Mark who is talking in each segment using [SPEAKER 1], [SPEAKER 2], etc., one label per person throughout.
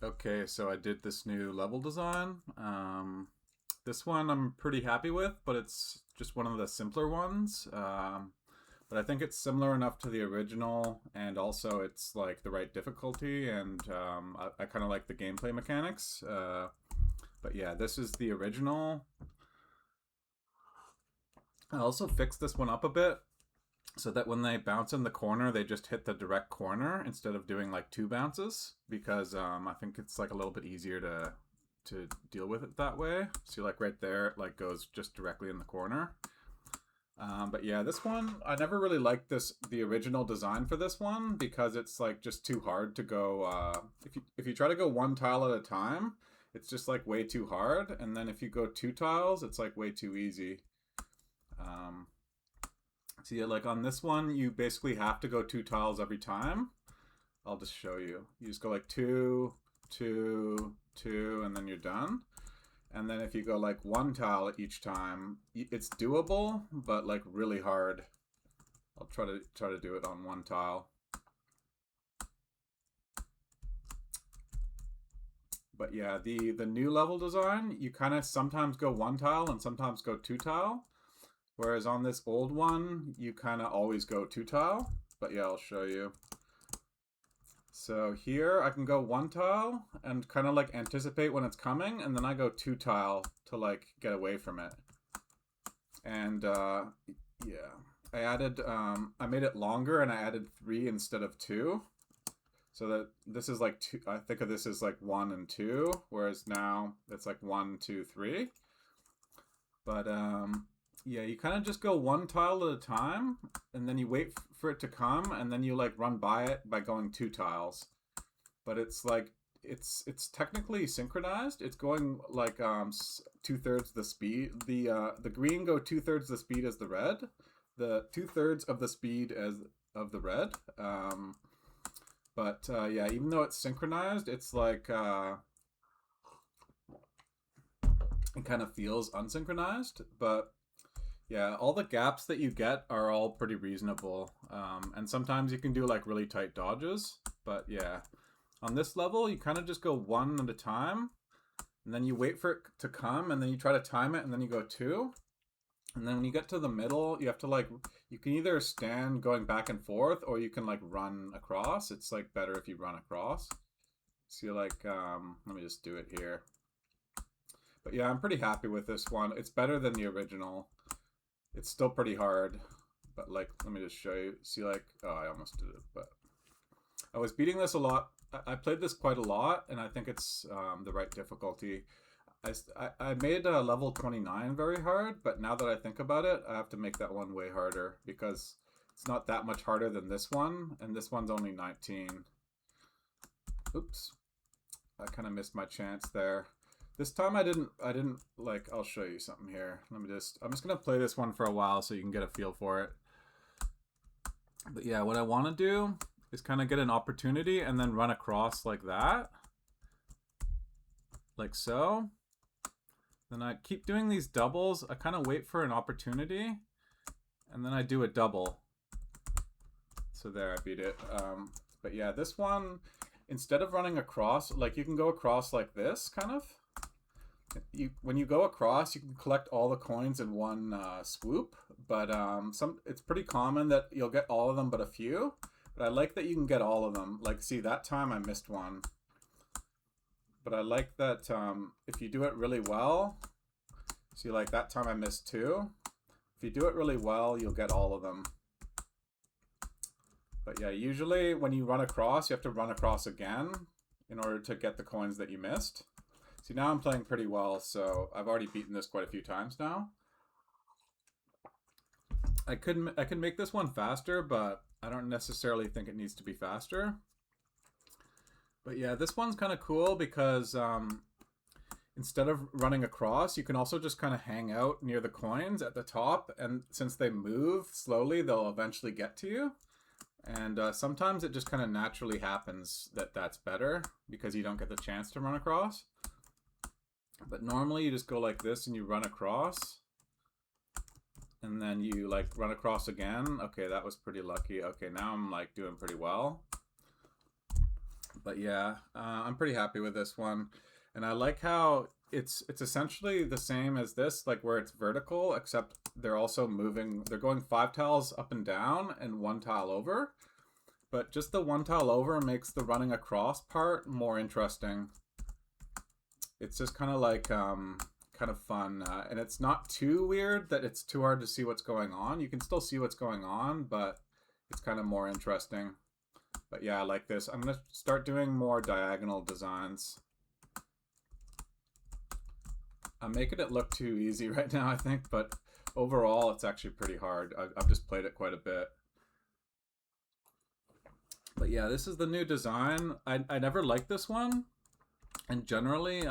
[SPEAKER 1] Okay, so I did this new level design. This one I'm pretty happy with, but it's just one of the simpler ones. But I think it's similar enough to the original, and also it's like the right difficulty, and I kind of like the gameplay mechanics. But yeah, this is the original. I also fixed this one up a bit so that when they bounce in the corner, they just hit the direct corner instead of doing like two bounces, because I think it's like a little bit easier to deal with it that way. See, like right there, it like goes just directly in the corner. But yeah, this one, I never really liked the original design for this one, because it's like just too hard to go, if you try to go one tile at a time, it's just like way too hard. And then if you go two tiles, it's like way too easy. So yeah, like on this one, you basically have to go two tiles every time. I'll just show you. You just go like two, two, two, and then you're done. And then if you go like one tile each time, it's doable, but like really hard. I'll try to do it on one tile. But yeah, the new level design, you kind of sometimes go one tile and sometimes go two tile. Whereas on this old one, you kind of always go two tile. But yeah, I'll show you. So here I can go one tile and kind of like anticipate when it's coming, and then I go two tile to like get away from it. And yeah, I added, I made it longer and I added 3 instead of 2. So that this is like 2, I think of this as like 1 and 2, whereas now it's like 1, 2, 3. But yeah, you kind of just go one tile at a time, and then you wait for it to come, and then you like run by it by going two tiles. But it's like it's technically synchronized. It's going like 2/3 the speed. The green go 2/3 the speed as the red. The 2/3 of the speed as of the red. But yeah, even though it's synchronized, it's like it kind of feels unsynchronized. But yeah, all the gaps that you get are all pretty reasonable. And sometimes you can do like really tight dodges. But yeah, on this level, you kind of just go one at a time. And then you wait for it to come, and then you try to time it, and then you go two. And then when you get to the middle, you have to like, you can either stand going back and forth, or you can like run across. It's like better if you run across. So you're like, let me just do it here. But yeah, I'm pretty happy with this one. It's better than the original. It's still pretty hard, but like, let me just show you. See, like, oh, I almost did it, but I was beating this a lot. I played this quite a lot, and I think it's the right difficulty. I made level 29 very hard, but now that I think about it, I have to make that one way harder, because it's not that much harder than this one, and this one's only 19. Oops, I kind of missed my chance there. This time I didn't like, I'll show you something here. I'm just gonna play this one for a while so you can get a feel for it. But yeah, what I want to do is kind of get an opportunity and then run across like that. Like so. Then I keep doing these doubles. I kind of wait for an opportunity, and then I do a double. So there, I beat it. But yeah, this one, instead of running across, like you can go across like this, kind of. When you go across, you can collect all the coins in one swoop, but it's pretty common that you'll get all of them but a few. But I like that you can get all of them. Like, see, that time I missed one. But I like that if you do it really well, see, like that time I missed 2. If you do it really well, you'll get all of them. But yeah, usually when you run across, you have to run across again in order to get the coins that you missed. See, now I'm playing pretty well, so I've already beaten this quite a few times now. I could make this one faster, but I don't necessarily think it needs to be faster. But yeah, this one's kind of cool because instead of running across, you can also just kind of hang out near the coins at the top, and since they move slowly, they'll eventually get to you. And sometimes it just kind of naturally happens that that's better because you don't get the chance to run across. But normally you just go like this and you run across, and then you like run across again. Okay, that was pretty lucky. Okay, now I'm like doing pretty well. But yeah, I'm pretty happy with this one. And I like how it's essentially the same as this, like where it's vertical, except they're also moving, they're going 5 tiles up and down and 1 tile over. But just the 1 tile over makes the running across part more interesting. It's just kind of like kind of fun, and it's not too weird that it's too hard to see what's going on. You can still see what's going on, but it's kind of more interesting. But yeah, I like this. I'm gonna start doing more diagonal designs. I'm making it look too easy right now, I think, but overall it's actually pretty hard. I've just played it quite a bit. But yeah, this is the new design. I never liked this one. And generally,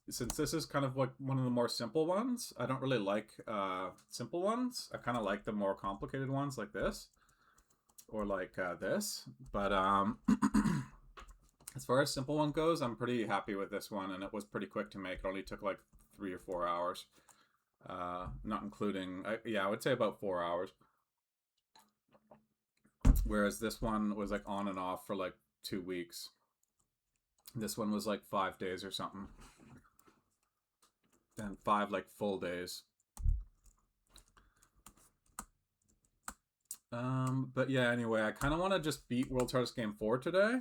[SPEAKER 1] since this is kind of like one of the more simple ones, I don't really like simple ones. I kind of like the more complicated ones like this. Or like this. But as far as simple one goes, I'm pretty happy with this one. And it was pretty quick to make. It only took like 3 or 4 hours. Not including, yeah, I would say about 4 hours. Whereas this one was like on and off for like 2 weeks. This one was like 5 days or something. Then 5 like full days. But yeah, anyway, I kind of want to just beat World's Hardest Game 4 today.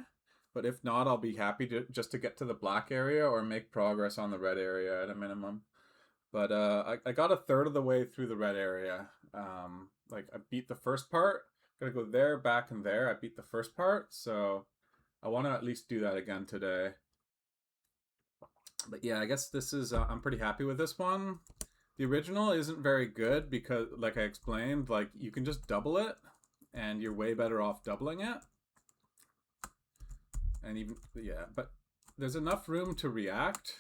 [SPEAKER 1] But if not, I'll be happy to just to get to the black area or make progress on the red area at a minimum. But I got a third of the way through the red area. Like I beat the first part. Gotta go there, back, and there. I beat the first part, so I want to at least do that again today. But yeah, I guess this is, I'm pretty happy with this one. The original isn't very good because, like I explained, like you can just double it and you're way better off doubling it. And even, yeah, but there's enough room to react.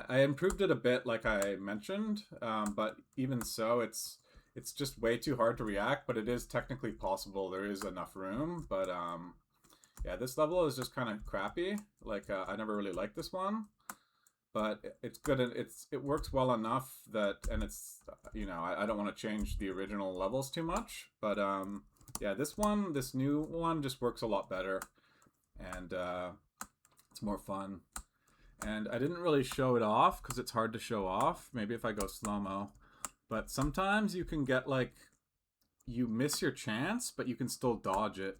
[SPEAKER 1] I improved it a bit, like I mentioned, but even so, it's just way too hard to react, but it is technically possible. There is enough room, but yeah, this level is just kind of crappy. Like I never really liked this one, but it's good. It works well enough that, and it's, you know, I don't want to change the original levels too much, but yeah, this new one just works a lot better, and it's more fun. And I didn't really show it off because it's hard to show off. Maybe if I go slow-mo. But sometimes you can get like, you miss your chance, but you can still dodge it.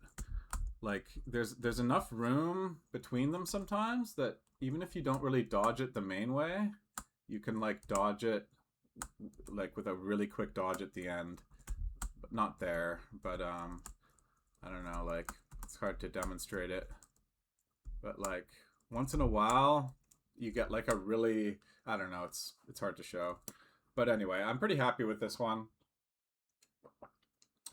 [SPEAKER 1] Like there's enough room between them sometimes that even if you don't really dodge it the main way, you can like dodge it like with a really quick dodge at the end. But not there. But I don't know, like it's hard to demonstrate it. But like once in a while, you get like a really, I don't know, it's hard to show. But anyway, I'm pretty happy with this one.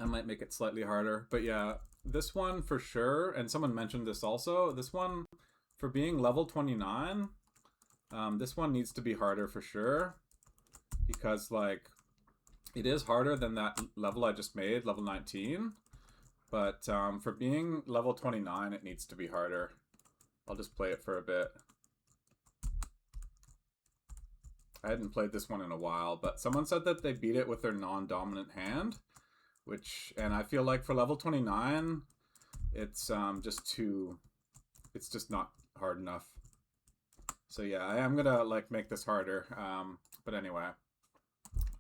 [SPEAKER 1] I might make it slightly harder, but yeah, this one for sure, and someone mentioned this also, this one for being level 29, this one needs to be harder for sure, because like it is harder than that level I just made, level 19, but for being level 29, it needs to be harder. I'll just play it for a bit. I hadn't played this one in a while, but someone said that they beat it with their non-dominant hand, which, and I feel like for level 29, it's just not hard enough. So yeah, I am gonna like make this harder. But anyway,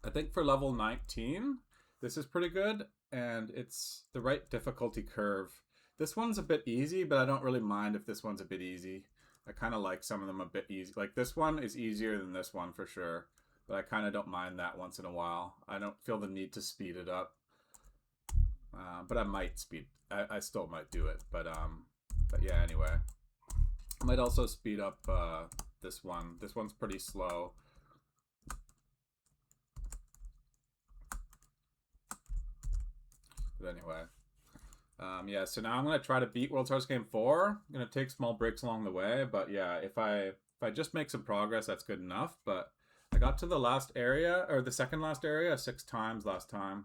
[SPEAKER 1] I think for level 19, this is pretty good, and it's the right difficulty curve. This one's a bit easy, but I don't really mind if this one's a bit easy. I kind of like some of them a bit easy. Like this one is easier than this one for sure, but I kind of don't mind that once in a while. I don't feel the need to speed it up, but I might speed. I still might do it, but yeah. Anyway, I might also speed up this one. This one's pretty slow. But anyway. Yeah, so now I'm gonna try to beat World's Hardest Game 4. I'm gonna take small breaks along the way, but yeah, if I just make some progress, that's good enough. But I got to the last area, or the second last area, 6 times last time.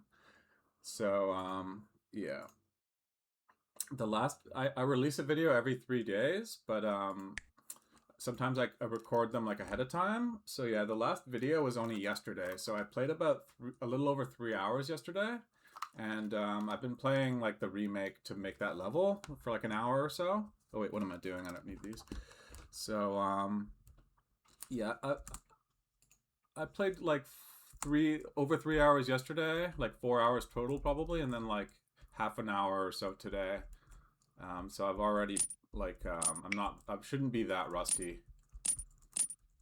[SPEAKER 1] So yeah, the last I release a video every 3 days, but sometimes I record them like ahead of time. So yeah, the last video was only yesterday. So I played about a little over 3 hours yesterday. And I've been playing like the remake to make that level for like an hour or so. Oh wait, what am I doing? I don't need these. So yeah, I played like over 3 hours yesterday, like 4 hours total probably, and then like half an hour or so today. So I've already like I shouldn't be that rusty.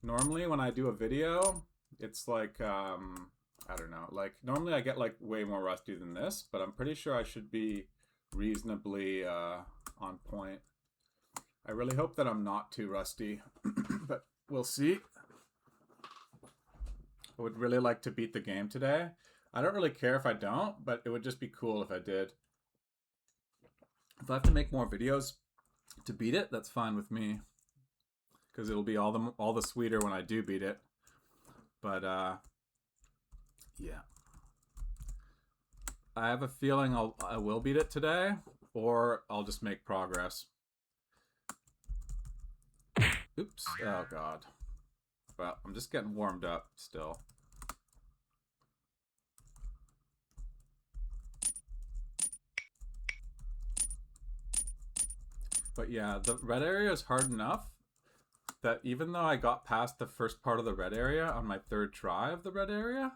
[SPEAKER 1] Normally when I do a video, it's like I don't know, like normally I get like way more rusty than this, but I'm pretty sure I should be reasonably on point. I really hope that I'm not too rusty, but we'll see. I would really like to beat the game today. I don't really care if I don't, but it would just be cool if I did. If I have to make more videos to beat it, that's fine with me, because it'll be all the sweeter when I do beat it. But yeah, I have a feeling I will beat it today, or I'll just make progress. Oops! Oh god. Well, I'm just getting warmed up still. But yeah, the red area is hard enough that even though I got past the first part of the red area on my third try of the red area,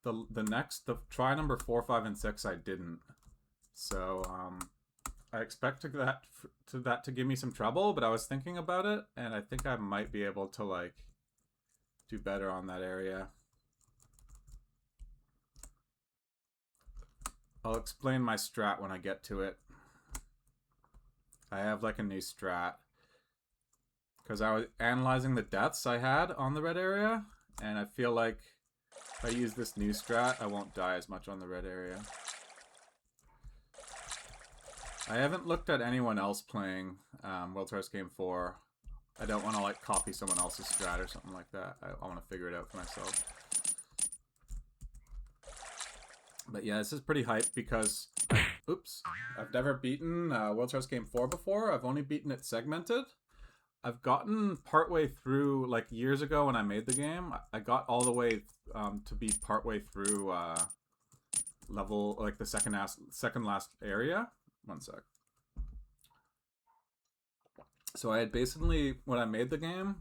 [SPEAKER 1] the try number 4, 5, and 6 I didn't. So I expected that to give me some trouble, but I was thinking about it, and I think I might be able to like do better on that area. I'll explain my strat when I get to it. I have like a new strat, because I was analyzing the deaths I had on the red area, and I feel like if I use this new strat, I won't die as much on the red area. I haven't looked at anyone else playing WHG4. I don't want to like copy someone else's strat or something like that. I want to figure it out for myself. But yeah, this is pretty hype because, oops, I've never beaten WHG4 before. I've only beaten it segmented. I've gotten partway through, like years ago when I made the game, I got all the way to be partway through level, like the second last area. One sec. So I had basically, when I made the game,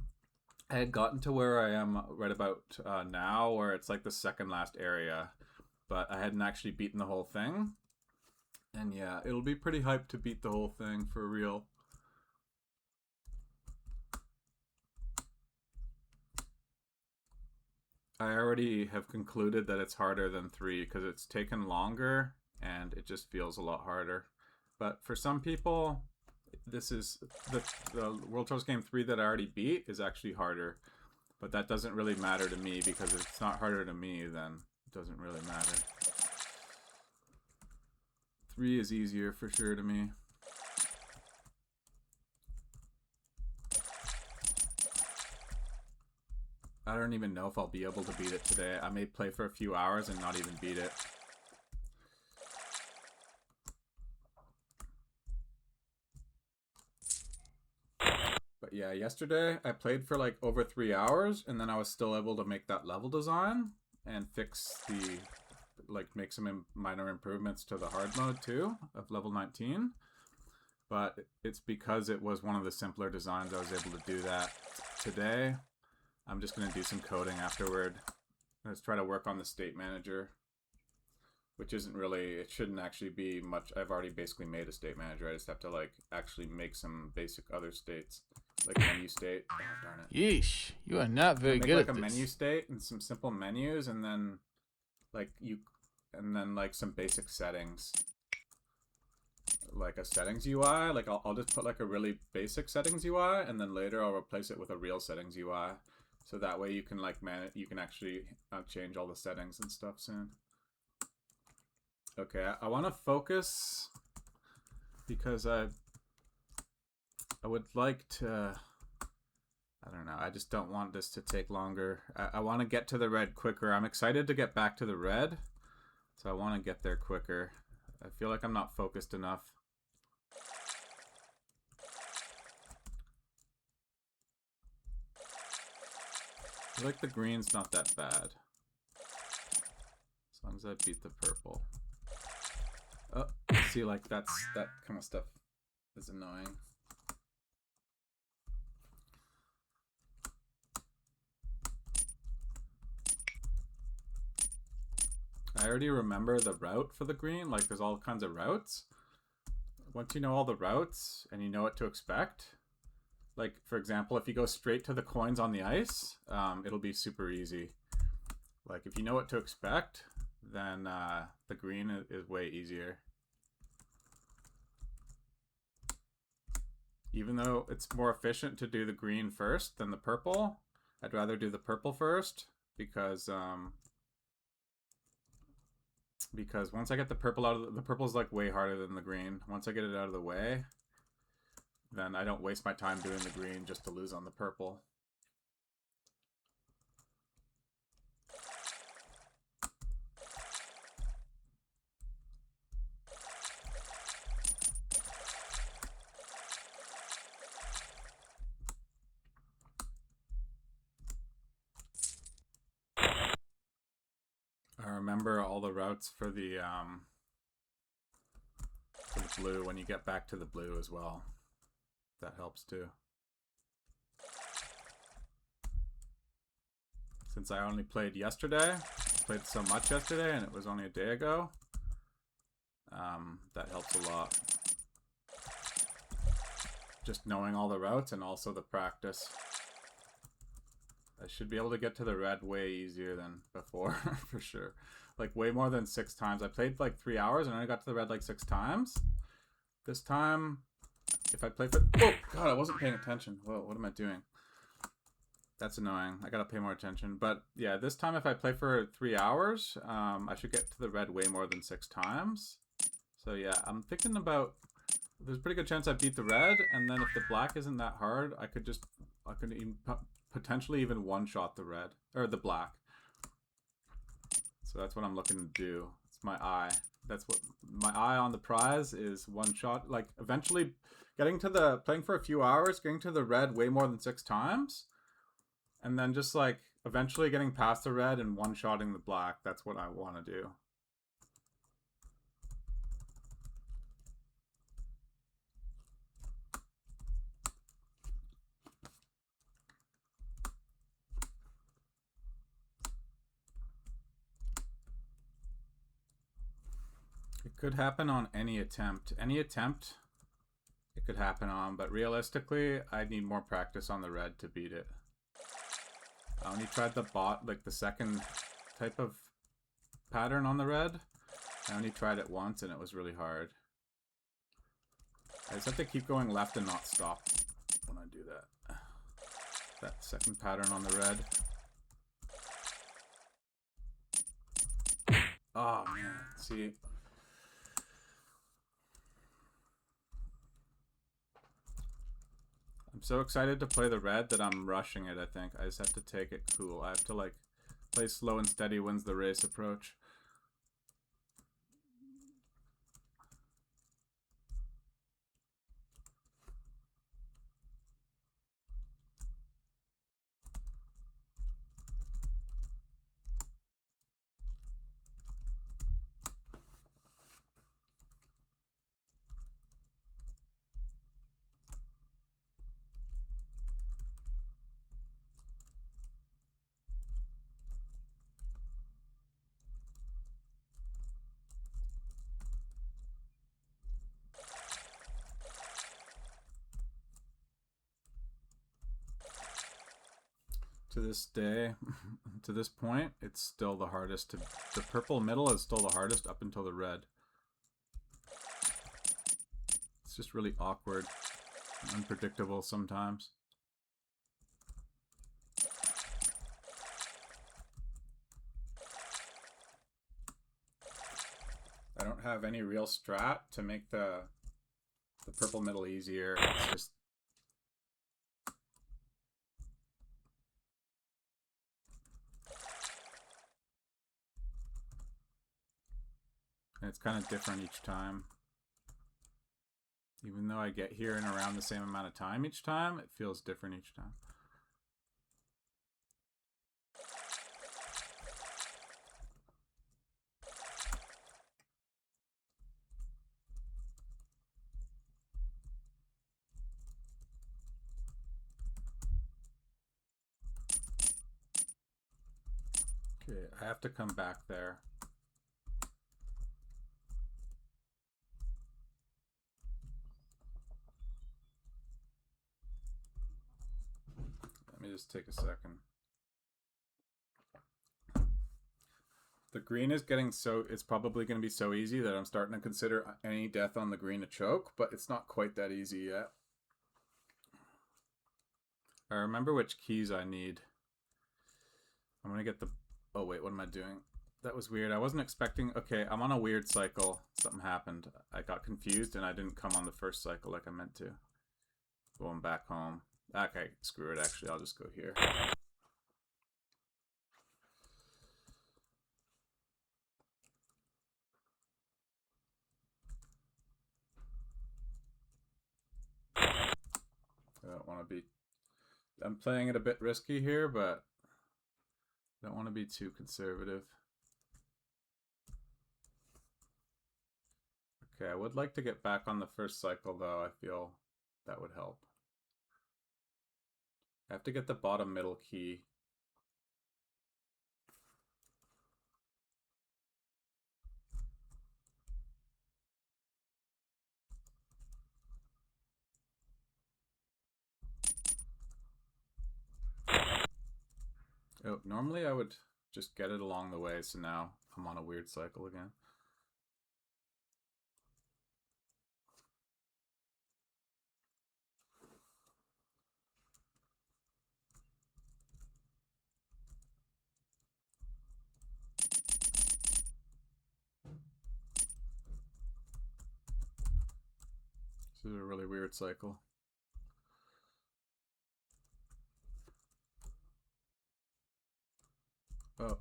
[SPEAKER 1] I had gotten to where I am right about now, where it's like the second last area, but I hadn't actually beaten the whole thing. And yeah, it'll be pretty hyped to beat the whole thing for real. I already have concluded that it's harder than 3 because it's taken longer and it just feels a lot harder. But for some people, this is the WHG3 that I already beat is actually harder. But that doesn't really matter to me, because if it's not harder to me, then it doesn't really matter. 3 is easier for sure to me. I don't even know if I'll be able to beat it today. I may play for a few hours and not even beat it. But yeah, yesterday I played for like over 3 hours, and then I was still able to make that level design and fix the, like, make some minor improvements to the hard mode too of level 19. But it's because it was one of the simpler designs I was able to do that. Today I'm just going to do some coding afterward. Let's try to work on the state manager, which isn't really, it shouldn't actually be much. I've already basically made a state manager. I just have to like actually make some basic other states, like menu state. Oh, darn it.
[SPEAKER 2] Yeesh, you are not very good at this.
[SPEAKER 1] Make like a menu state and some simple menus, and then like some basic settings. Like a settings UI, like I'll just put like a really basic settings UI, and then later I'll replace it with a real settings UI. So that way you can like you can actually change all the settings and stuff soon. Okay, I want to focus because I would like to, I don't know, I just don't want this to take longer. I want to get to the red quicker. I'm excited to get back to the red, so I want to get there quicker. I feel like I'm not focused enough. I feel like the green's not that bad, as long as I beat the purple. Oh, see, like that kind of stuff is annoying. I already remember the route for the green. Like, there's all kinds of routes. Once you know all the routes and you know what to expect, like, for example, if you go straight to the coins on the ice, it'll be super easy. Like, if you know what to expect, then the green is way easier. Even though it's more efficient to do the green first than the purple, I'd rather do the purple first because once I get the purple out of the purple's like way harder than the green. Once I get it out of the way, then I don't waste my time doing the green just to lose on the purple. I remember all the routes for the blue when you get back to the blue as well. That helps too. Since I only played yesterday, played so much yesterday and it was only a day ago, that helps a lot. Just knowing all the routes and also the practice. I should be able to get to the red way easier than before, for sure. Like, way more than 6 times. I played like 3 hours and I got to the red like 6 times. This time, if I play for... Oh, God, I wasn't paying attention. Whoa, what am I doing? That's annoying. I gotta pay more attention. But yeah, this time if I play for 3 hours, I should get to the red way more than 6 times. So yeah, I'm thinking about... There's a pretty good chance I beat the red, and then if the black isn't that hard, I could even potentially even one-shot the red, or the black. So that's what I'm looking to do. It's my eye. That's what my eye on the prize is, one shot. Like, eventually playing for a few hours, getting to the red way more than 6 times, and then just like eventually getting past the red and one-shotting the black. That's what I want to do. It could happen on any attempt. Any attempt it could happen on, but realistically, I need more practice on the red to beat it. I only tried the second type of pattern on the red. I only tried it once and it was really hard. I just have to keep going left and not stop when I do that. That second pattern on the red. Oh man, see. I'm so excited to play the red that I'm rushing it, I think. I just have to take it cool. I have to like play slow and steady wins the race approach. To this day, to this point, it's still the hardest. The purple middle is still the hardest up until the red. It's just really awkward, unpredictable sometimes. I don't have any real strat to make the purple middle easier. It's just and it's kind of different each time. Even though I get here in around the same amount of time each time, it feels different each time. Okay, I have to come back there. just take a second. The green is getting so, it's probably going to be so easy that I'm starting to consider any death on the green a choke, but it's not quite that easy yet. I remember which keys I need. I'm going to get the, oh wait, what am I doing? That was weird. I wasn't expecting, okay, I'm on a weird cycle. Something happened. I got confused and I didn't come on the first cycle like I meant to. Going back home. Okay, screw it actually, I'll just go here. I don't want to be, I'm playing it a bit risky here, but I don't want to be too conservative. Okay, I would like to get back on the first cycle though. I feel that would help. I have to get the bottom middle key. Oh, normally I would just get it along the way, so now I'm on a weird cycle again. This is a really weird cycle.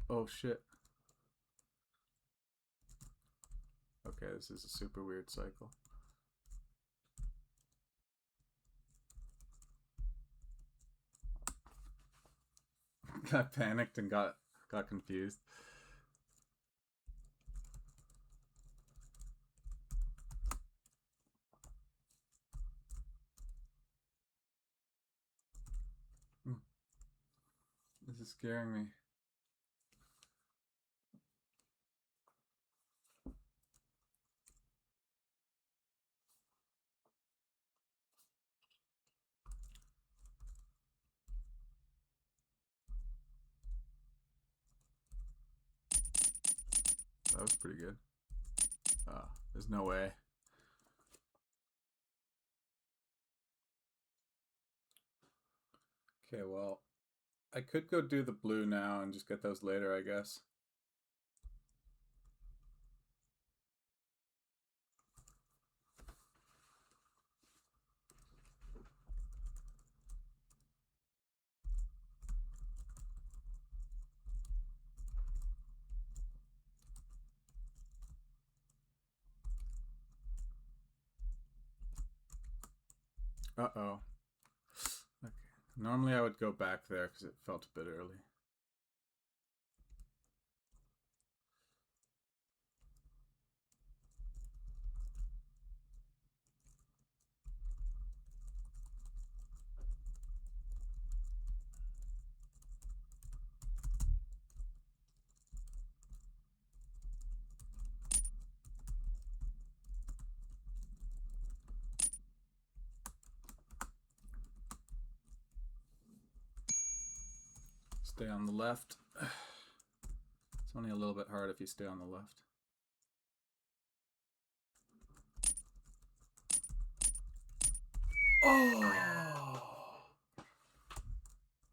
[SPEAKER 1] Oh shit. Okay, this is a super weird cycle. I panicked and got confused. This is scaring me. That was pretty good. There's no way. Okay, well, I could go do the blue now and just get those later, I guess. Uh-oh. Okay. Normally I would go back there because it felt a bit early. Stay on the left. It's only a little bit hard if you stay on the left. Oh!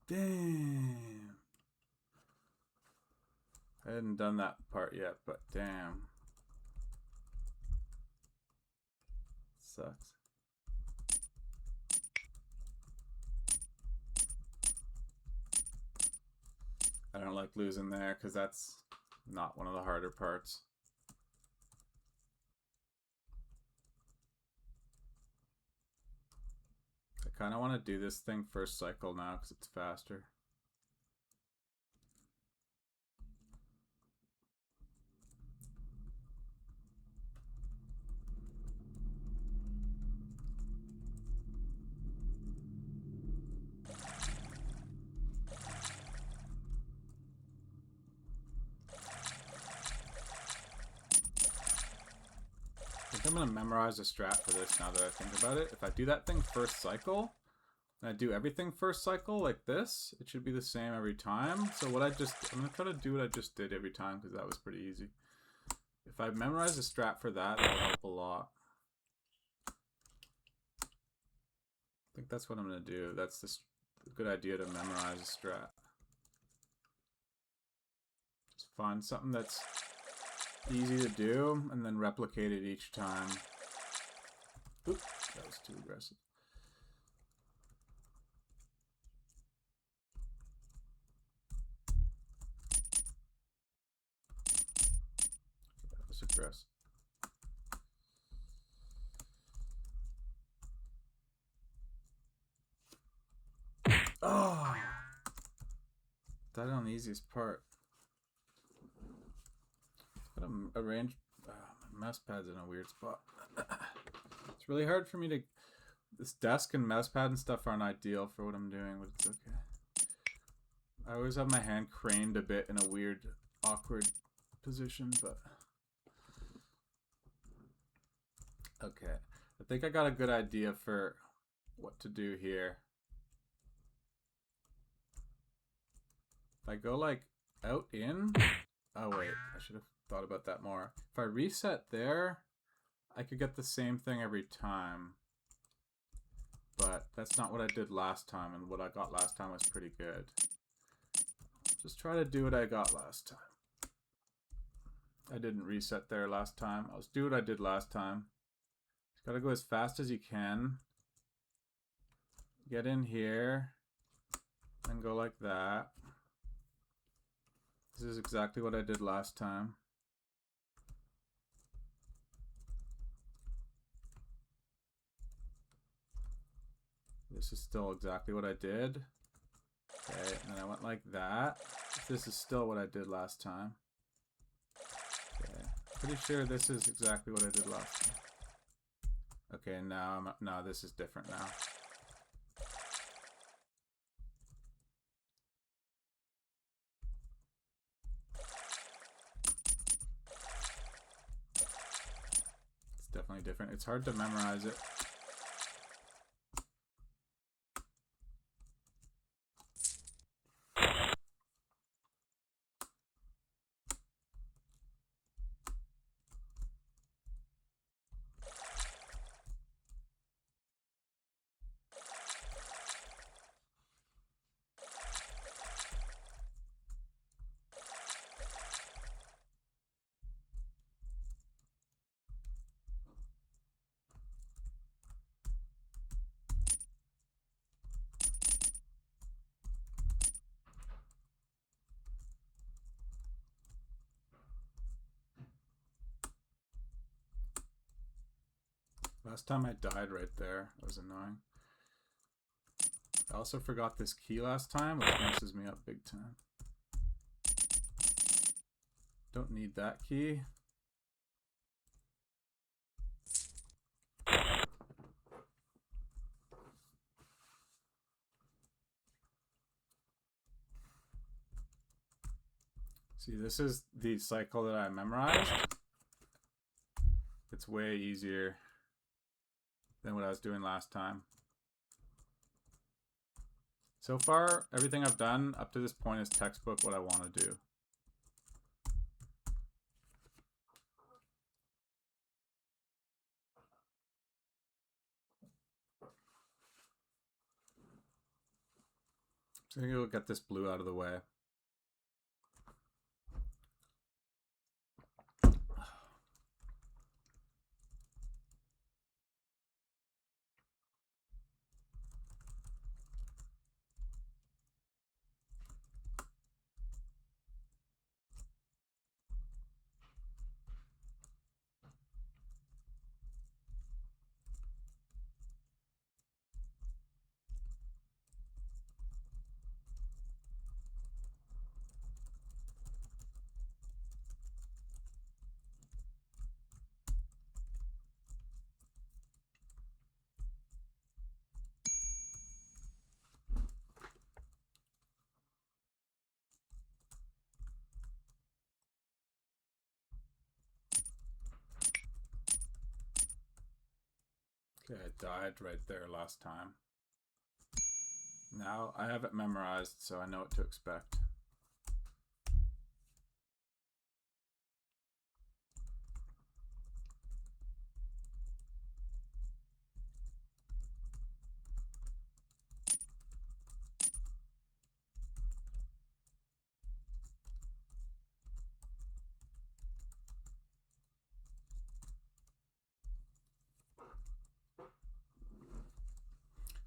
[SPEAKER 1] Damn. I hadn't done that part yet, but damn. Sucks. I don't like losing there because that's not one of the harder parts. I kind of want to do this thing first cycle now because it's faster. I'm gonna memorize a strat for this now that I think about it. If I do that thing first cycle, and I do everything first cycle like this, it should be the same every time. So what I'm gonna try to do what I just did every time because that was pretty easy. If I memorize a strat for that, that'll help a lot. I think that's what I'm gonna do. That's a good idea to memorize a strat. Just find something that's easy to do and then replicate it each time. Oop, that was too aggressive. That was aggressive. Oh! Died on the easiest part. Got a range. My mouse pad's in a weird spot. It's really hard for me to. This desk and mouse pad and stuff aren't ideal for what I'm doing, but it's okay. I always have my hand craned a bit in a weird, awkward position, but. Okay. I think I got a good idea for what to do here. If I go like out in. Oh wait, I should have thought about that more. If I reset there, I could get the same thing every time. But that's not what I did last time, and what I got last time was pretty good. Just try to do what I got last time. I didn't reset there last time. I'll just do what I did last time. Just gotta go as fast as you can. Get in here, and go like that. This is exactly what I did last time. This is still exactly what I did. Okay, and then I went like that. This is still what I did last time. Okay, pretty sure this is exactly what I did last time. Okay, now no, this is different now. It's definitely different. It's hard to memorize it. Last time I died right there. That was annoying. I also forgot this key last time, which messes me up big time. Don't need that key. See, this is the cycle that I memorized. It's way easier than what I was doing last time. So far, everything I've done up to this point is textbook what I want to do. So I think we'll get this blue out of the way. Okay, I died right there last time. Now I have it memorized, so I know what to expect.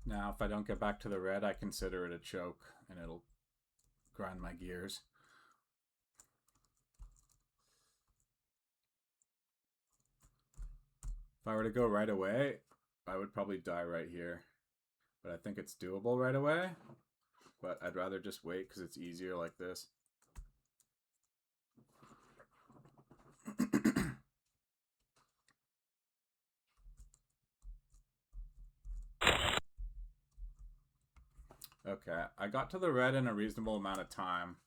[SPEAKER 1] Now, if I don't get back to the red, I consider it a choke, and it'll grind my gears. If I were to go right away, I would probably die right here. But I think it's doable right away. But I'd rather just wait because it's easier like this. Okay, I got to the red in a reasonable amount of time.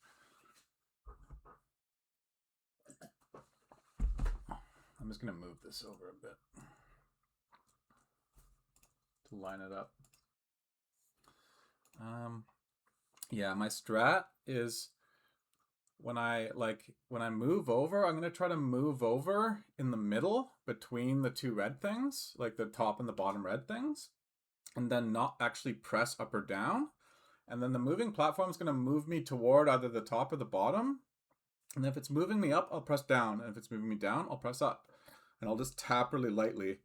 [SPEAKER 1] I'm just going to move this over a bit to line it up. Yeah, my strat is when I move over, I'm going to try to move over in the middle between the two red things, like the top and the bottom red things, and then not actually press up or down. And then the moving platform is going to move me toward either the top or the bottom. And if it's moving me up, I'll press down. And if it's moving me down, I'll press up. And I'll just tap really lightly.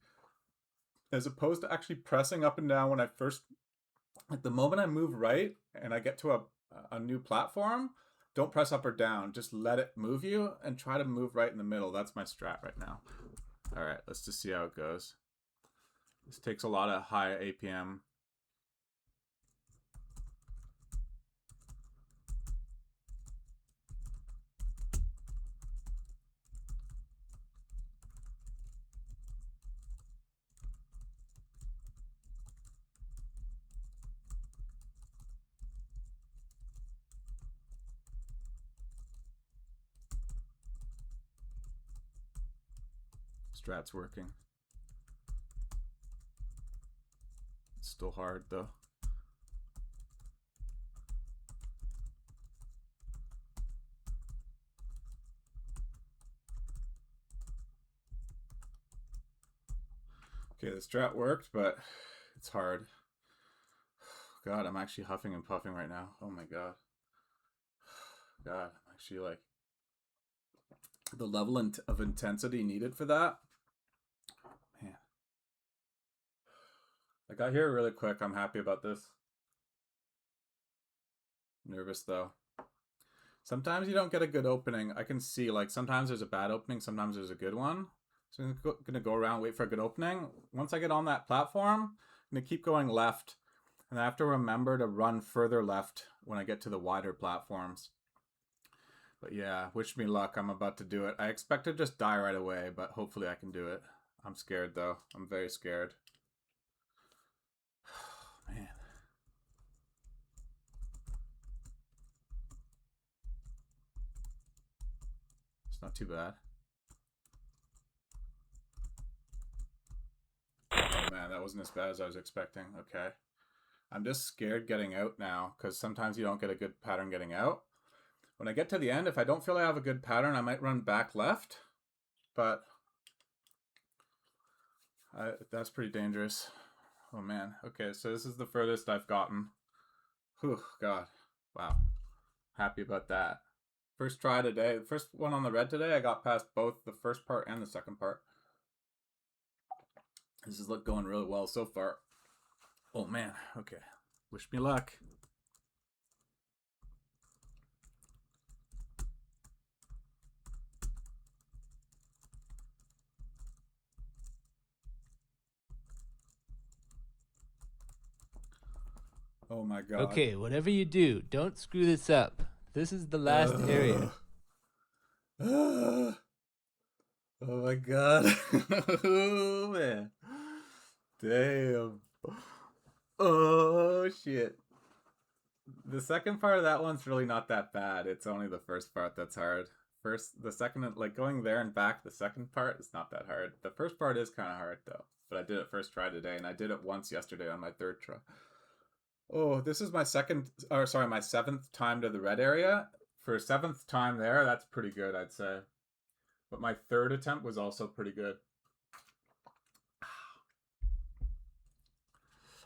[SPEAKER 1] As opposed to actually pressing up and down when I first, like the moment I move right and I get to a new platform, don't press up or down. Just let it move you and try to move right in the middle. That's my strat right now. All right, let's just see how it goes. This takes a lot of high APM. Strat's working. It's still hard though. Okay, the strat worked, but it's hard. God, I'm actually huffing and puffing right now. Oh my God. God, I'm actually like, the level of intensity needed for that. Man. I got here really quick. I'm happy about this. Nervous though. Sometimes you don't get a good opening. I can see like sometimes there's a bad opening, sometimes there's a good one. So I'm gonna go around, wait for a good opening. Once I get on that platform, I'm gonna keep going left. And I have to remember to run further left when I get to the wider platforms. But yeah, wish me luck. I'm about to do it. I expect to just die right away, but hopefully I can do it. I'm scared though. I'm very scared. Man. It's not too bad. Oh man, that wasn't as bad as I was expecting. Okay. I'm just scared getting out now because sometimes you don't get a good pattern getting out. When I get to the end, if I don't feel I have a good pattern, I might run back left, but that's pretty dangerous. Oh man. Okay, so this is the furthest I've gotten. Whew, God. Wow. Happy about that. First try today. First one on the red today, I got past both the first part and the second part. This is going really well so far. Oh man. Okay. Wish me luck. Oh my God.
[SPEAKER 2] Okay, whatever you do, don't screw this up. This is the last area.
[SPEAKER 1] Oh my God. Oh man. Damn. Oh shit. The second part of that one's really not that bad. It's only the first part that's hard. The second, like going there and back, the second part is not that hard. The first part is kind of hard though. But I did it first try today, and I did it once yesterday on my third try. Oh, this is my my seventh time to the red area. For a seventh time there, that's pretty good, I'd say. But my third attempt was also pretty good.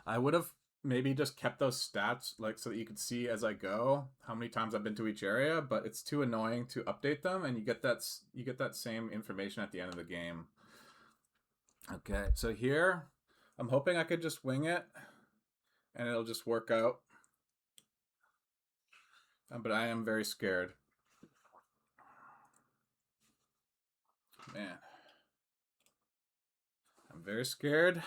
[SPEAKER 1] I would have maybe just kept those stats like so that you could see as I go how many times I've been to each area, but it's too annoying to update them, and you get that same information at the end of the game. Okay, so here I'm hoping I could just wing it and it'll just work out. But I am very scared. Man. I'm very scared.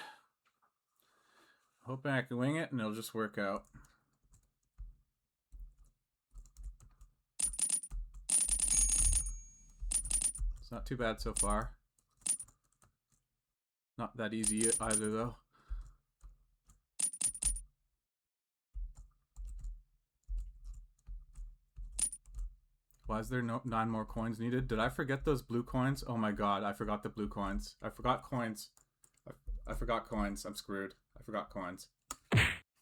[SPEAKER 1] Hoping I can wing it and it'll just work out. It's not too bad so far. Not that easy either, though. Why is there 9 more coins needed? Did I forget those blue coins? Oh my god, I forgot the blue coins. I forgot coins. I forgot coins. I'm screwed. I forgot coins.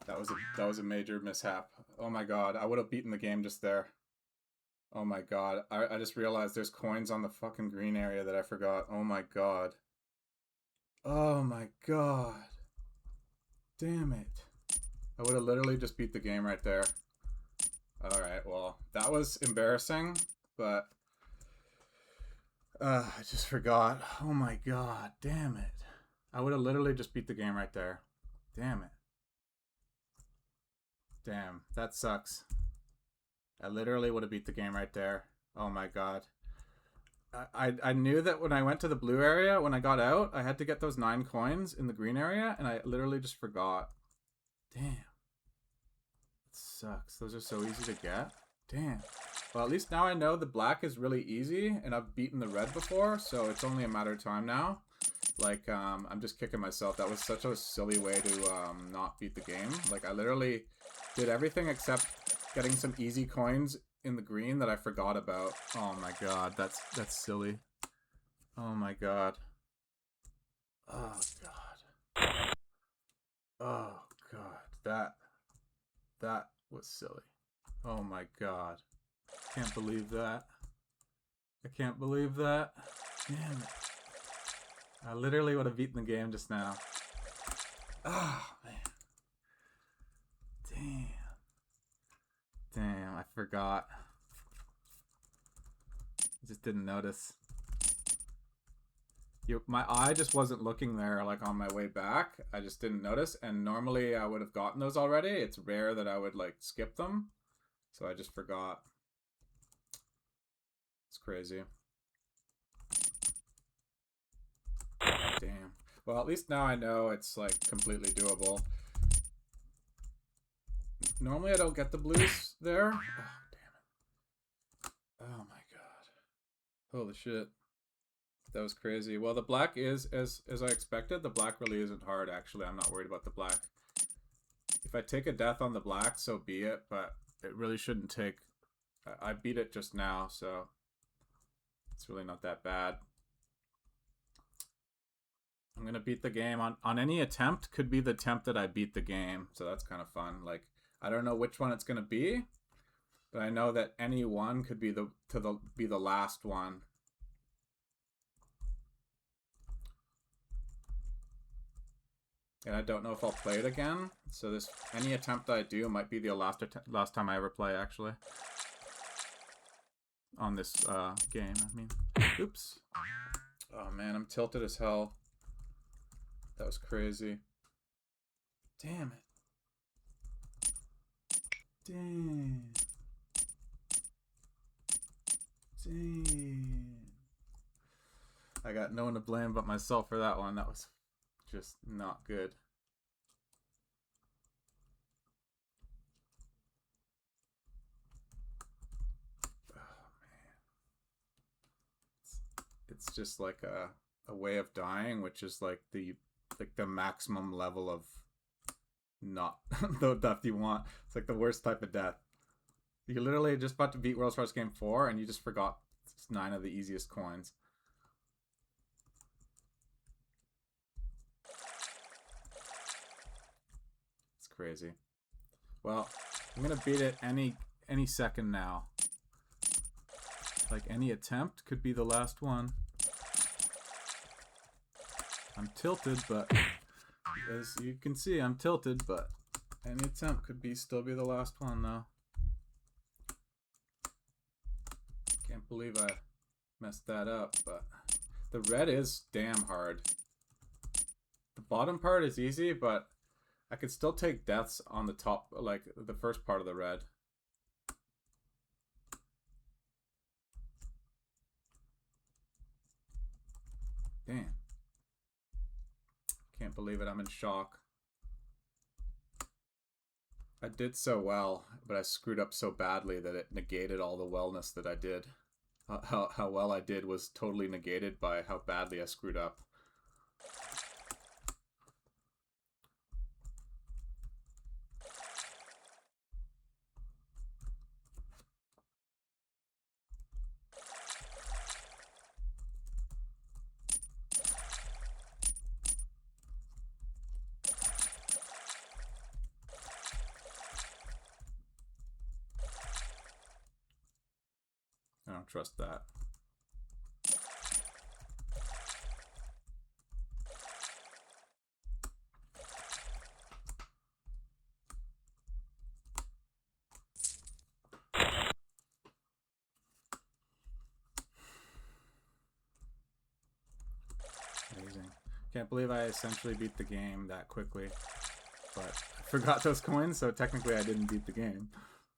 [SPEAKER 1] That was a major mishap. Oh my god, I would have beaten the game just there. Oh my god, I just realized there's coins on the fucking green area that I forgot. Oh my god. Oh my god. Damn it. I would have literally just beat the game right there. Alright, well, that was embarrassing, but I just forgot. Oh my god, damn it. I would have literally just beat the game right there. Damn it. Damn, that sucks. I literally would have beat the game right there. Oh my god. I knew that when I went to the blue area, when I got out, I had to get those 9 coins in the green area, and I literally just forgot. Damn. It sucks. Those are so easy to get. Damn. Well, at least now I know the black is really easy, and I've beaten the red before, so it's only a matter of time now. Like, I'm just kicking myself. That was such a silly way to not beat the game. Like, I literally did everything except getting some easy coins in the green that I forgot about. Oh my god, that's silly. Oh my god. Oh god. Oh god. That was silly. Oh my god. Can't believe that. I can't believe that. Damn it. I literally would have beaten the game just now. Oh man. Damn. Damn, I forgot. I just didn't notice. My eye just wasn't looking there like on my way back. I just didn't notice, and normally I would have gotten those already. It's rare that I would like skip them, so I just forgot. It's crazy. Damn. Well, at least now I know it's like completely doable. Normally I don't get the blues there. Oh, damn it. Oh my god. Holy shit. That was crazy. Well, the black is, as I expected, the black really isn't hard, actually. I'm not worried about the black. If I take a death on the black, so be it, but it really shouldn't take... I beat it just now, so it's really not that bad. I'm going to beat the game. On any attempt could be the attempt that I beat the game, so that's kind of fun. Like, I don't know which one it's going to be, but I know that any one could be the last one. And I don't know if I'll play it again. So any attempt I do might be the last time I ever play, actually. On this game, I mean. Oops. Oh man, I'm tilted as hell. That was crazy. Damn it. Damn. Damn. I got no one to blame but myself for that one. That was just not good. Oh man. It's just like a way of dying, which is like the maximum level of not the death you want. It's like the worst type of death. You're literally just about to beat World's First Game 4 and you just forgot 9 of the easiest coins. It's crazy. Well, I'm gonna beat it any second now. Like any attempt could be the last one. I'm tilted, but as you can see, I'm tilted, but any attempt could still be the last one though. Can't believe I messed that up, but the red is damn hard. The bottom part is easy, but I could still take deaths on the top, like the first part of the red. Damn. Can't believe it, I'm in shock. I did so well, but I screwed up so badly that it negated all the wellness that I did. How well I did was totally negated by how badly I screwed up. I don't trust that. Amazing. Can't believe I essentially beat the game that quickly. But I forgot those coins, so technically I didn't beat the game.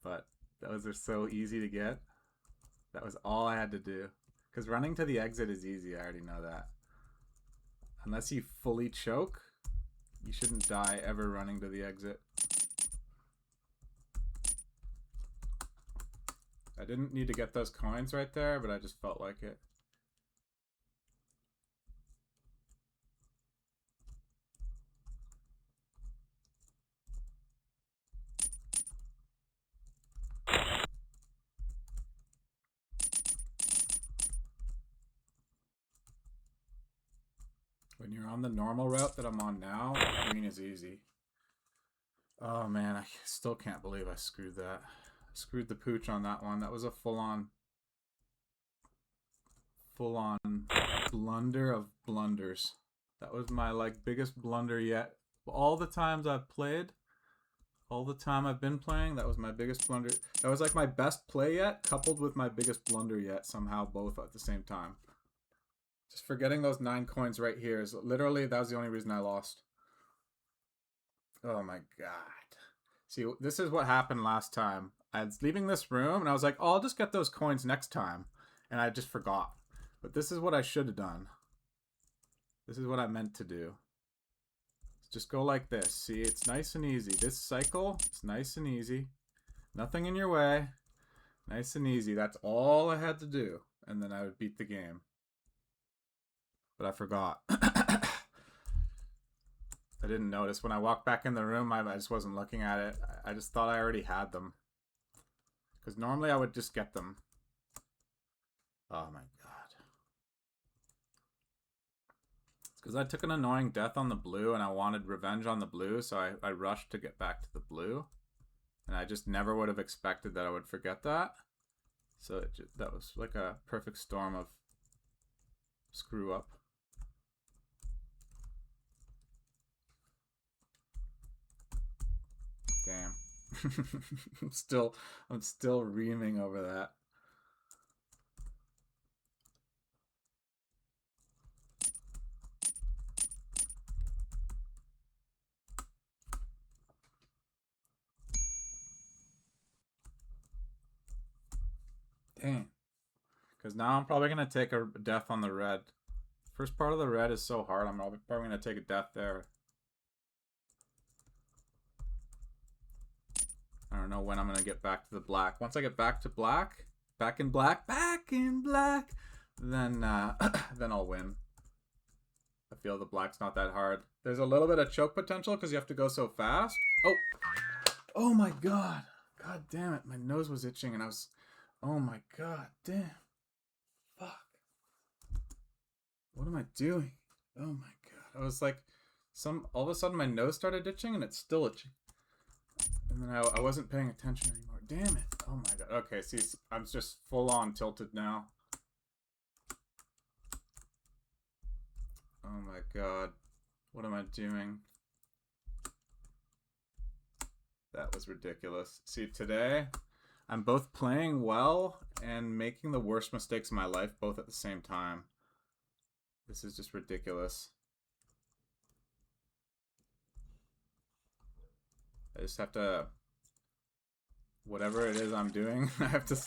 [SPEAKER 1] But those are so easy to get. That was all I had to do. Because running to the exit is easy, I already know that. Unless you fully choke, you shouldn't die ever running to the exit. I didn't need to get those coins right there, but I just felt like it. When you're on the normal route that I'm on now, green is easy. Oh man, I still can't believe I screwed that. I screwed the pooch on that one. That was a full-on blunder of blunders. That was my biggest blunder yet. All the times I've played, all the time I've been playing, that was my biggest blunder. That was like my best play yet, coupled with my biggest blunder yet, somehow both at the same time. Just forgetting those 9 coins right here is literally, that was the only reason I lost. Oh my god. See, this is what happened last time. I was leaving this room and I was like, oh, I'll just get those coins next time. And I just forgot. But this is what I should have done. This is what I meant to do. Just go like this. See, it's nice and easy. This cycle, it's nice and easy. Nothing in your way. Nice and easy. That's all I had to do. And then I would beat the game. But I forgot. I didn't notice. When I walked back in the room, I just wasn't looking at it. I just thought I already had them. Because normally I would just get them. Oh my god. It's because I took an annoying death on the blue and I wanted revenge on the blue, so I rushed to get back to the blue. And I just never would have expected that I would forget that. So that was like a perfect storm of screw up. Damn. I'm still reaming over that. Damn. Because now I'm probably going to take a death on the red. First part of the red is so hard, I'm probably going to take a death there. I don't know when I'm going to get back to the black. Once I get back to black, back in black, then then I'll win. I feel the black's not that hard. There's a little bit of choke potential because you have to go so fast. Oh! Oh my god! God damn it, my nose was itching and I was... Oh my god, damn. Fuck. What am I doing? Oh my god. I was like... all of a sudden my nose started itching and it's still itching. And then I wasn't paying attention anymore. Damn it. Oh my god. Okay, see, I'm just full on tilted now. Oh my god. What am I doing? That was ridiculous. See, today, I'm both playing well and making the worst mistakes of my life both at the same time. This is just ridiculous. I just have to... Whatever it is I'm doing, I have to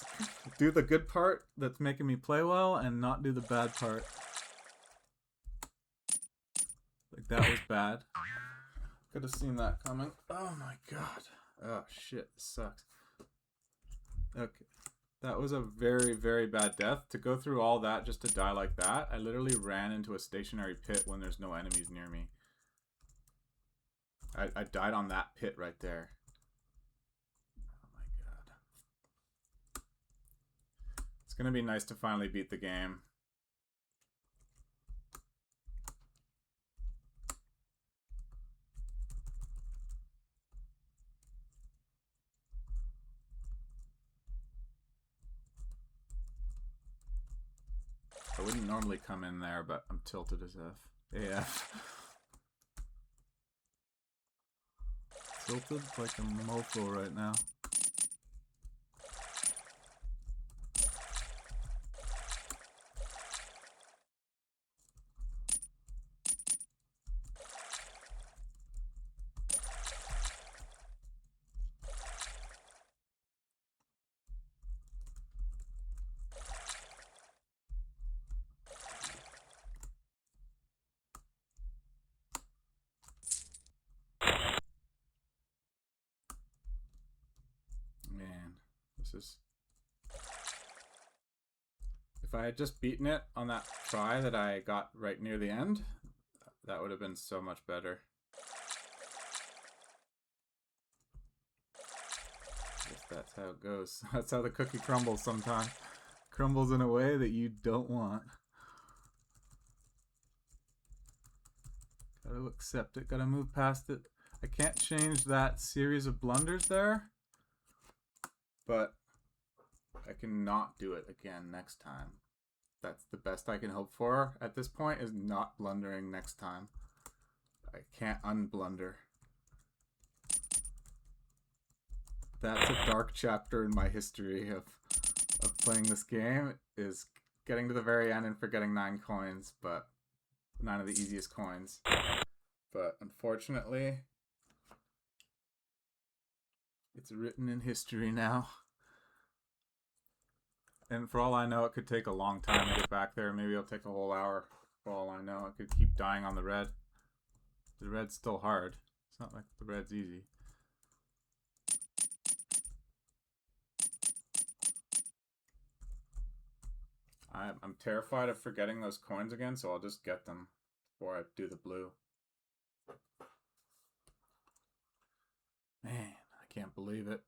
[SPEAKER 1] do the good part that's making me play well and not do the bad part. Like, that was bad. Could have seen that coming. Oh my god. Oh shit, this sucks. Okay. That was a very, very bad death. To go through all that just to die like that, I literally ran into a stationary pit when there's no enemies near me. I died on that pit right there. It's gonna be nice to finally beat the game. I wouldn't normally come in there, but I'm tilted as AF. Tilted like a mofo right now. If I had just beaten it on that try that I got right near the end, that would have been so much better. I guess that's how it goes. That's how the cookie crumbles sometimes. Crumbles in a way that you don't want. Gotta accept it, gotta move past it. I can't change that series of blunders there, but I can not do it again next time. That's the best I can hope for at this point, is not blundering next time. I can't unblunder. That's a dark chapter in my history of playing this game, is getting to the very end and forgetting 9 coins, but 9 of the easiest coins. But unfortunately, it's written in history now. And for all I know, it could take a long time to get back there. Maybe it'll take a whole hour. For all I know, it could keep dying on the red. The red's still hard. It's not like the red's easy. I'm terrified of forgetting those coins again, so I'll just get them before I do the blue. Man, I can't believe it.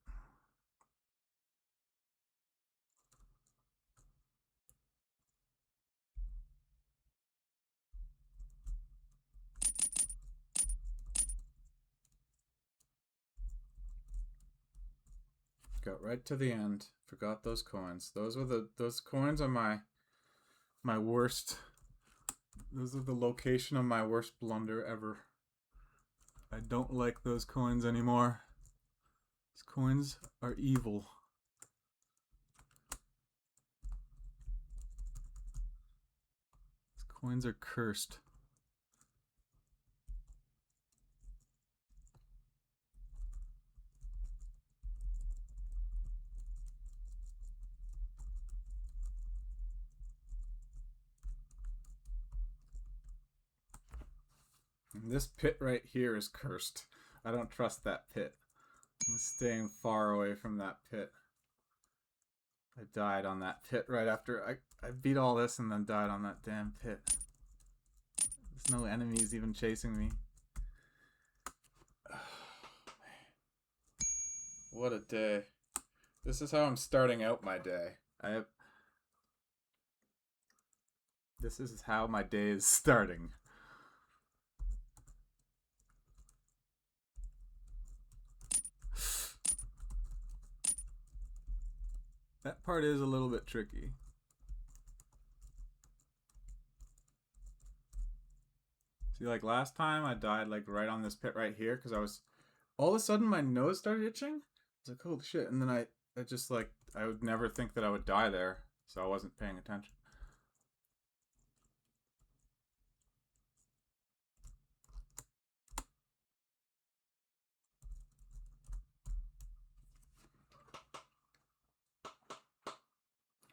[SPEAKER 1] Got right to the end. Forgot those coins. Those coins are my worst. Those are the location of my worst blunder ever. I don't like those coins anymore. These coins are evil. These coins are cursed. And this pit right here is cursed. I don't trust that pit. I'm staying far away from that pit. I died on that pit right after I beat all this and then died on that damn pit. There's no enemies even chasing me. What a day. This is how I'm starting out my day. This is how my day is starting. That part is a little bit tricky. See, like last time I died like right on this pit right here because I was... All of a sudden my nose started itching. I was like, holy shit. And then I just like... I would never think that I would die there. So I wasn't paying attention.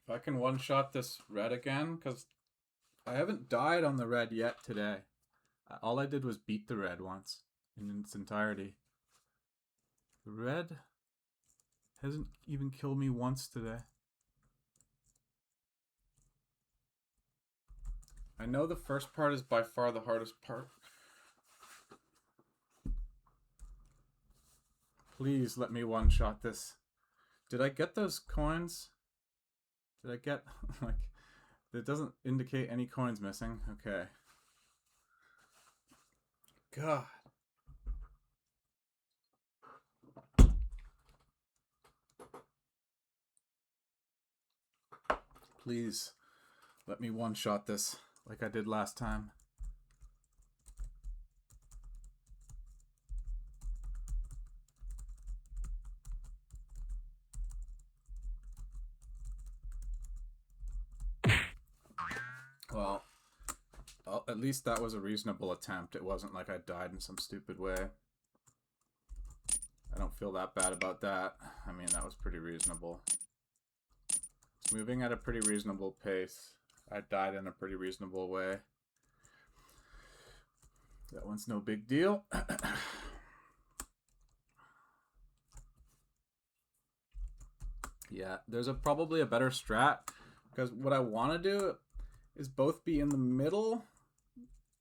[SPEAKER 1] If I can one-shot this red again, because I haven't died on the red yet today. All I did was beat the red once in its entirety. The red hasn't even killed me once today. I know the first part is by far the hardest part. Please let me one-shot this. Did I get those coins? Did I get, like, it doesn't indicate any coins missing. Okay. God. Please let me one-shot this like I did last time. Well, at least that was a reasonable attempt. It wasn't like I died in some stupid way. I don't feel that bad about that. I mean, that was pretty reasonable. It's moving at a pretty reasonable pace. I died in a pretty reasonable way. That one's no big deal. Yeah, there's probably a better strat, because what I want to do is both be in the middle,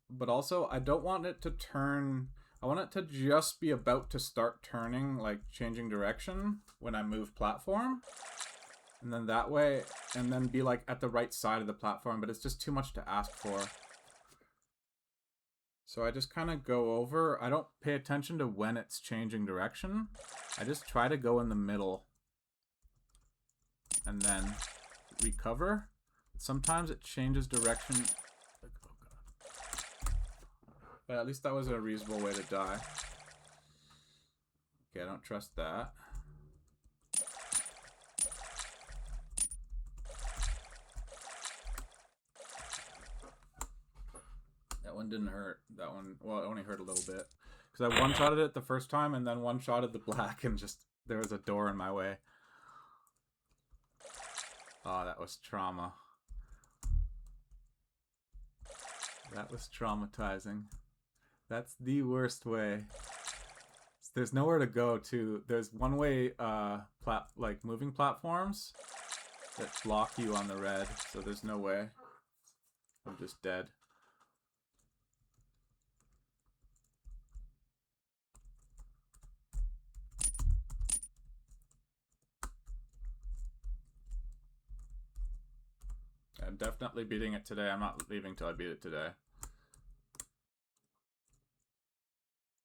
[SPEAKER 1] but also I don't want it to turn. I want it to just be about to start turning, like changing direction when I move platform. And then that way, and then be like at the right side of the platform, but it's just too much to ask for. So I just kind of go over. I don't pay attention to when it's changing direction. I just try to go in the middle and then recover. Sometimes it changes direction. Like, oh god. But at least that was a reasonable way to die. Okay, I don't trust that. That one didn't hurt. That one, well, it only hurt a little bit. Because I one-shotted it the first time and then one-shotted the black and just, there was a door in my way. Oh, that was trauma. That was traumatizing. That's the worst way. There's nowhere to go to. There's one way, like moving platforms that block you on the red, so there's no way. I'm just dead. I'm definitely beating it today. I'm not leaving till I beat it today.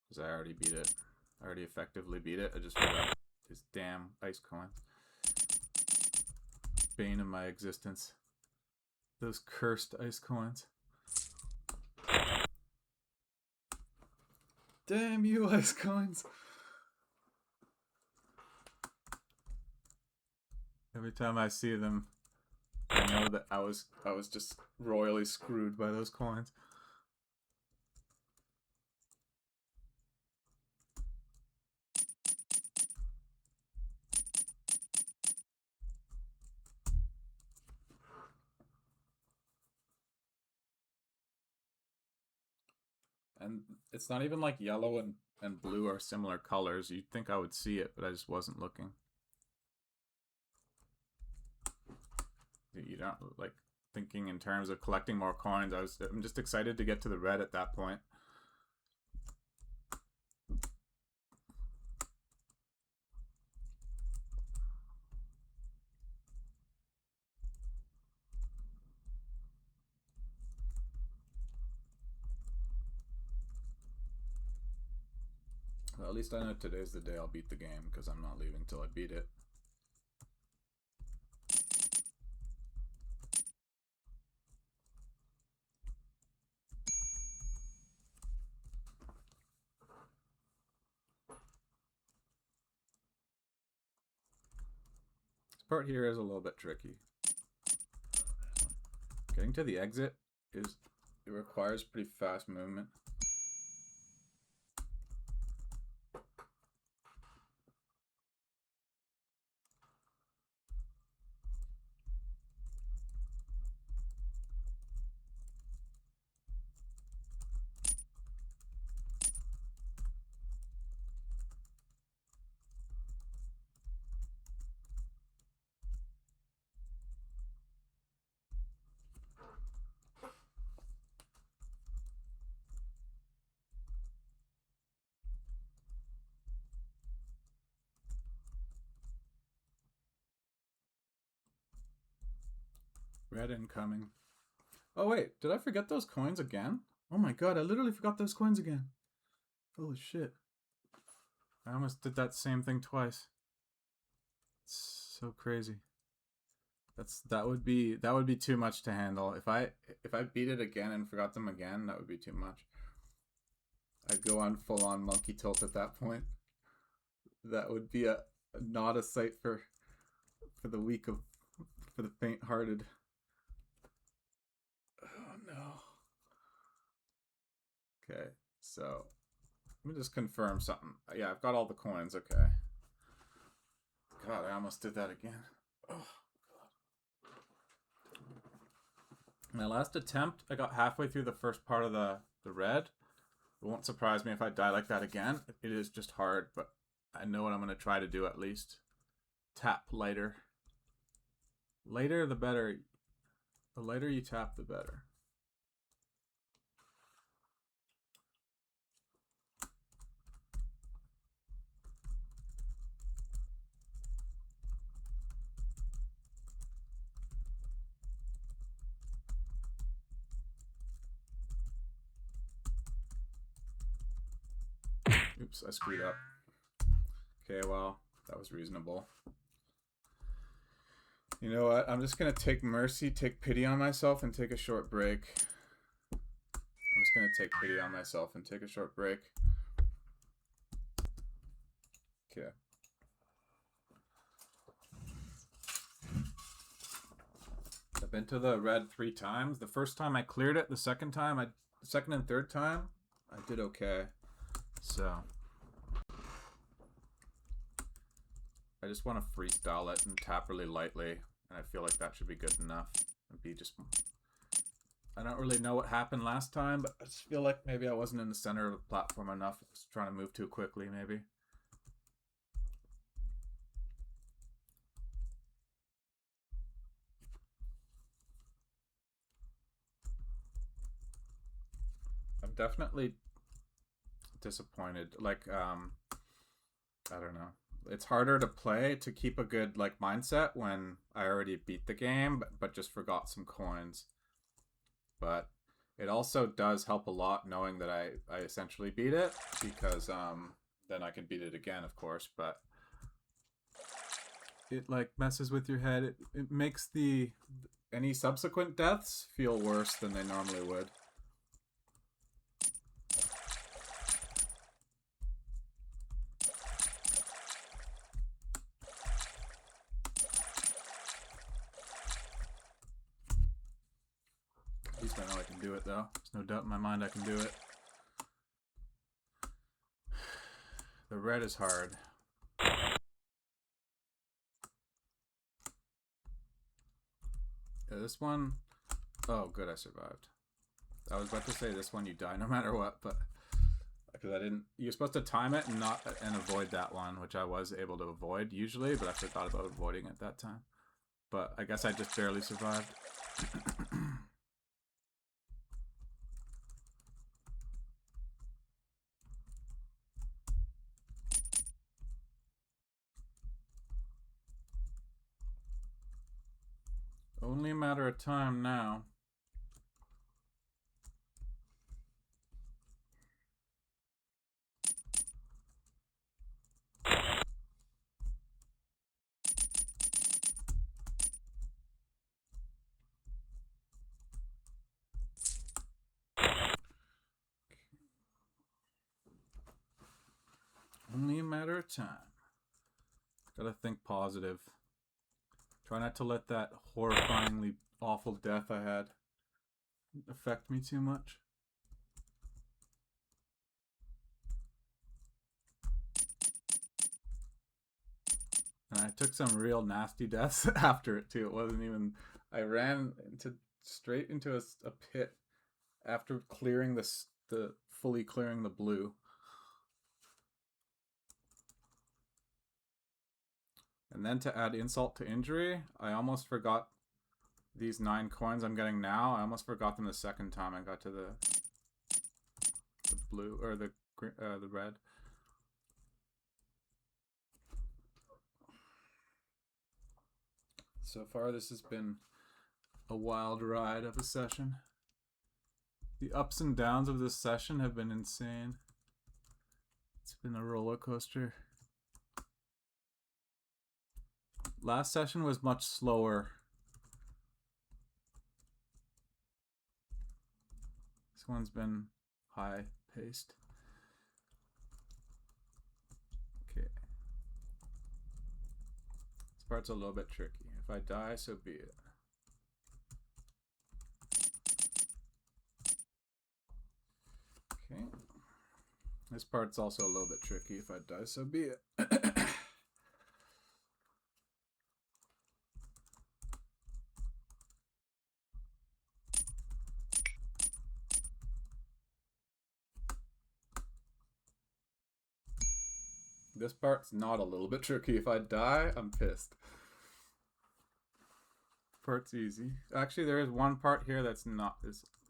[SPEAKER 1] Because I already beat it. I already effectively beat it. I just forgot these damn ice coins. Bane of my existence. Those cursed ice coins. Damn you, ice coins! Every time I see them, I know that I was just royally screwed by those coins. And it's not even like yellow and blue are similar colors. You'd think I would see it, but I just wasn't looking. You don't like thinking in terms of collecting more coins. I'm just excited to get to the red at that point. Well, at least I know today's the day I'll beat the game, because I'm not leaving till I beat it. part here is a little bit tricky. Getting to the exit it requires pretty fast movement. Red incoming. Oh wait, did I forget those coins again? Oh my god, I literally forgot those coins again. Holy shit. I almost did that same thing twice. It's so crazy. That would be too much to handle. If I beat it again and forgot them again, that would be too much. I'd go on full on monkey tilt at that point. That would be not a sight for the faint hearted. Oh no. Okay, so let me just confirm something. Yeah, I've got all the coins. Okay. God, I almost did that again. Oh god. My last attempt, I got halfway through the first part of the red. It won't surprise me if I die like that again. It is just hard, but I know what I'm going to try to do at least. Tap lighter. Later, the better. The lighter you tap, the better. Oops, I screwed up. Okay, well, that was reasonable. You know what? I'm just going to take mercy, take pity on myself, and take a short break. I'm just going to take pity on myself and take a short break. Okay. I've been to the red 3 times. The first time I cleared it. The second and third time, I did okay. So I just want to freestyle it and tap really lightly, and I feel like that should be good enough. It'd be just. I don't really know what happened last time, but I just feel like maybe I wasn't in the center of the platform enough. I was trying to move too quickly, maybe. I'm definitely disappointed. Like, I don't know. It's harder to play to keep a good like mindset when I already beat the game, but just forgot some coins. But it also does help a lot knowing that I essentially beat it, because then I can beat it again, of course. But it like messes with your head. It makes any subsequent deaths feel worse than they normally would. At least I know I can do it, though. There's no doubt in my mind I can do it. The red is hard. Yeah, this one... Oh, good, I survived. I was about to say this one you die no matter what, but... Because I didn't... You're supposed to time it and avoid that one, which I was able to avoid usually, but I forgot about avoiding it that time. But I guess I just barely survived. Only a matter of time now. Only a matter of time. Gotta think positive. Try not to let that horrifyingly awful death I had affect me too much. And I took some real nasty deaths after it too. It wasn't even... I ran straight into a pit after clearing fully clearing the blue. And then to add insult to injury, I almost forgot these 9 coins I'm getting now. I almost forgot them the second time I got to the blue or the red. So far, this has been a wild ride of a session. The ups and downs of this session have been insane. It's been a roller coaster. Last session was much slower. This one's been high paced. Okay. This part's a little bit tricky. If I die, so be it. Okay. This part's also a little bit tricky. If I die, so be it. This part's not a little bit tricky. If I die, I'm pissed. Part's easy. Actually, there is one part here that's a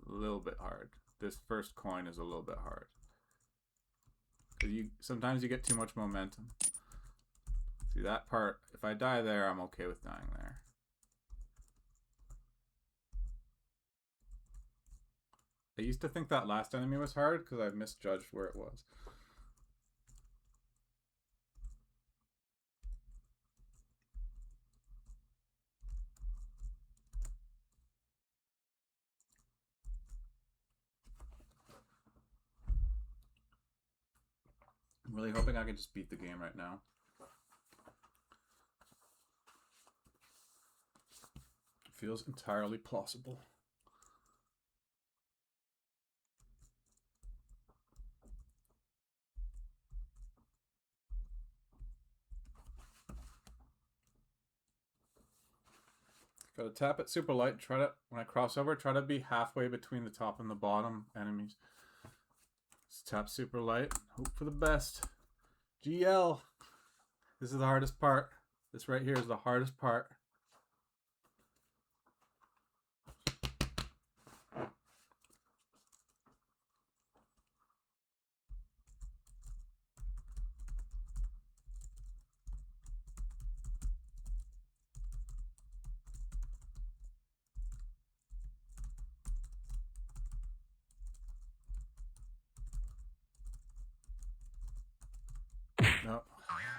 [SPEAKER 1] little bit hard. This first coin is a little bit hard. Sometimes you get too much momentum. See that part, if I die there, I'm okay with dying there. I used to think that last enemy was hard because I misjudged where it was. I'm really hoping I can just beat the game right now. It feels entirely plausible. Gotta tap it super light. When I cross over, try to be halfway between the top and the bottom enemies. Just tap super light. Hope for the best. GL. This is the hardest part. This right here is the hardest part. No,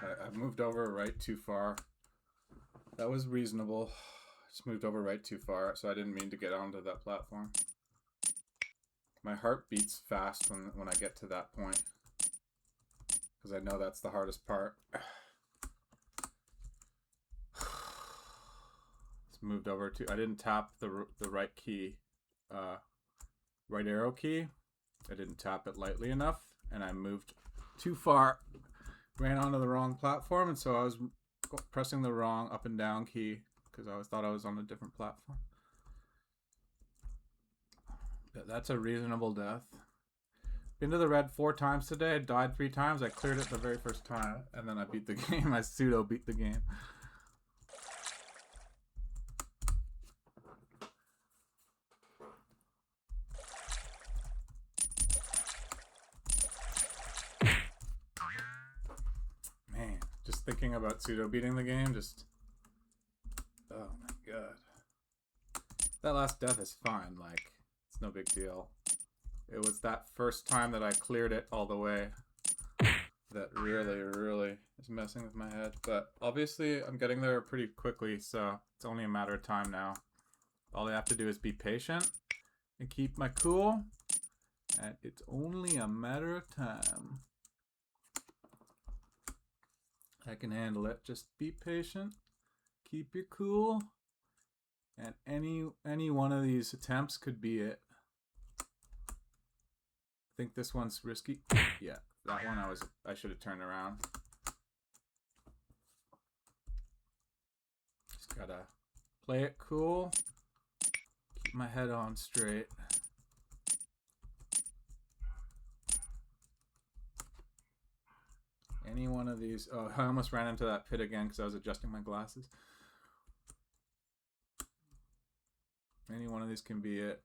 [SPEAKER 1] I moved over right too far. That was reasonable. Just moved over right too far, so I didn't mean to get onto that platform. My heart beats fast when I get to that point, because I know that's the hardest part. Just moved over to. I didn't tap the right key, right arrow key. I didn't tap it lightly enough, and I moved too far. Ran onto the wrong platform, and so I was pressing the wrong up and down key because I thought I was on a different platform. But that's a reasonable death. Been to the red 4 times today. I died 3 times. I cleared it the very first time, and then I beat the game. I pseudo beat the game. Just thinking about pseudo beating the game, oh my god. That last death is fine, like, it's no big deal. It was that first time that I cleared it all the way that really is messing with my head. But obviously I'm getting there pretty quickly, so it's only a matter of time now. All I have to do is be patient and keep my cool, and it's only a matter of time. I can handle it. Just be patient. Keep your cool. And any one of these attempts could be it. I think this one's risky. Yeah, that one I should have turned around. Just gotta play it cool. Keep my head on straight. Any one of these. Oh, I almost ran into that pit again because I was adjusting my glasses. Any one of these can be it.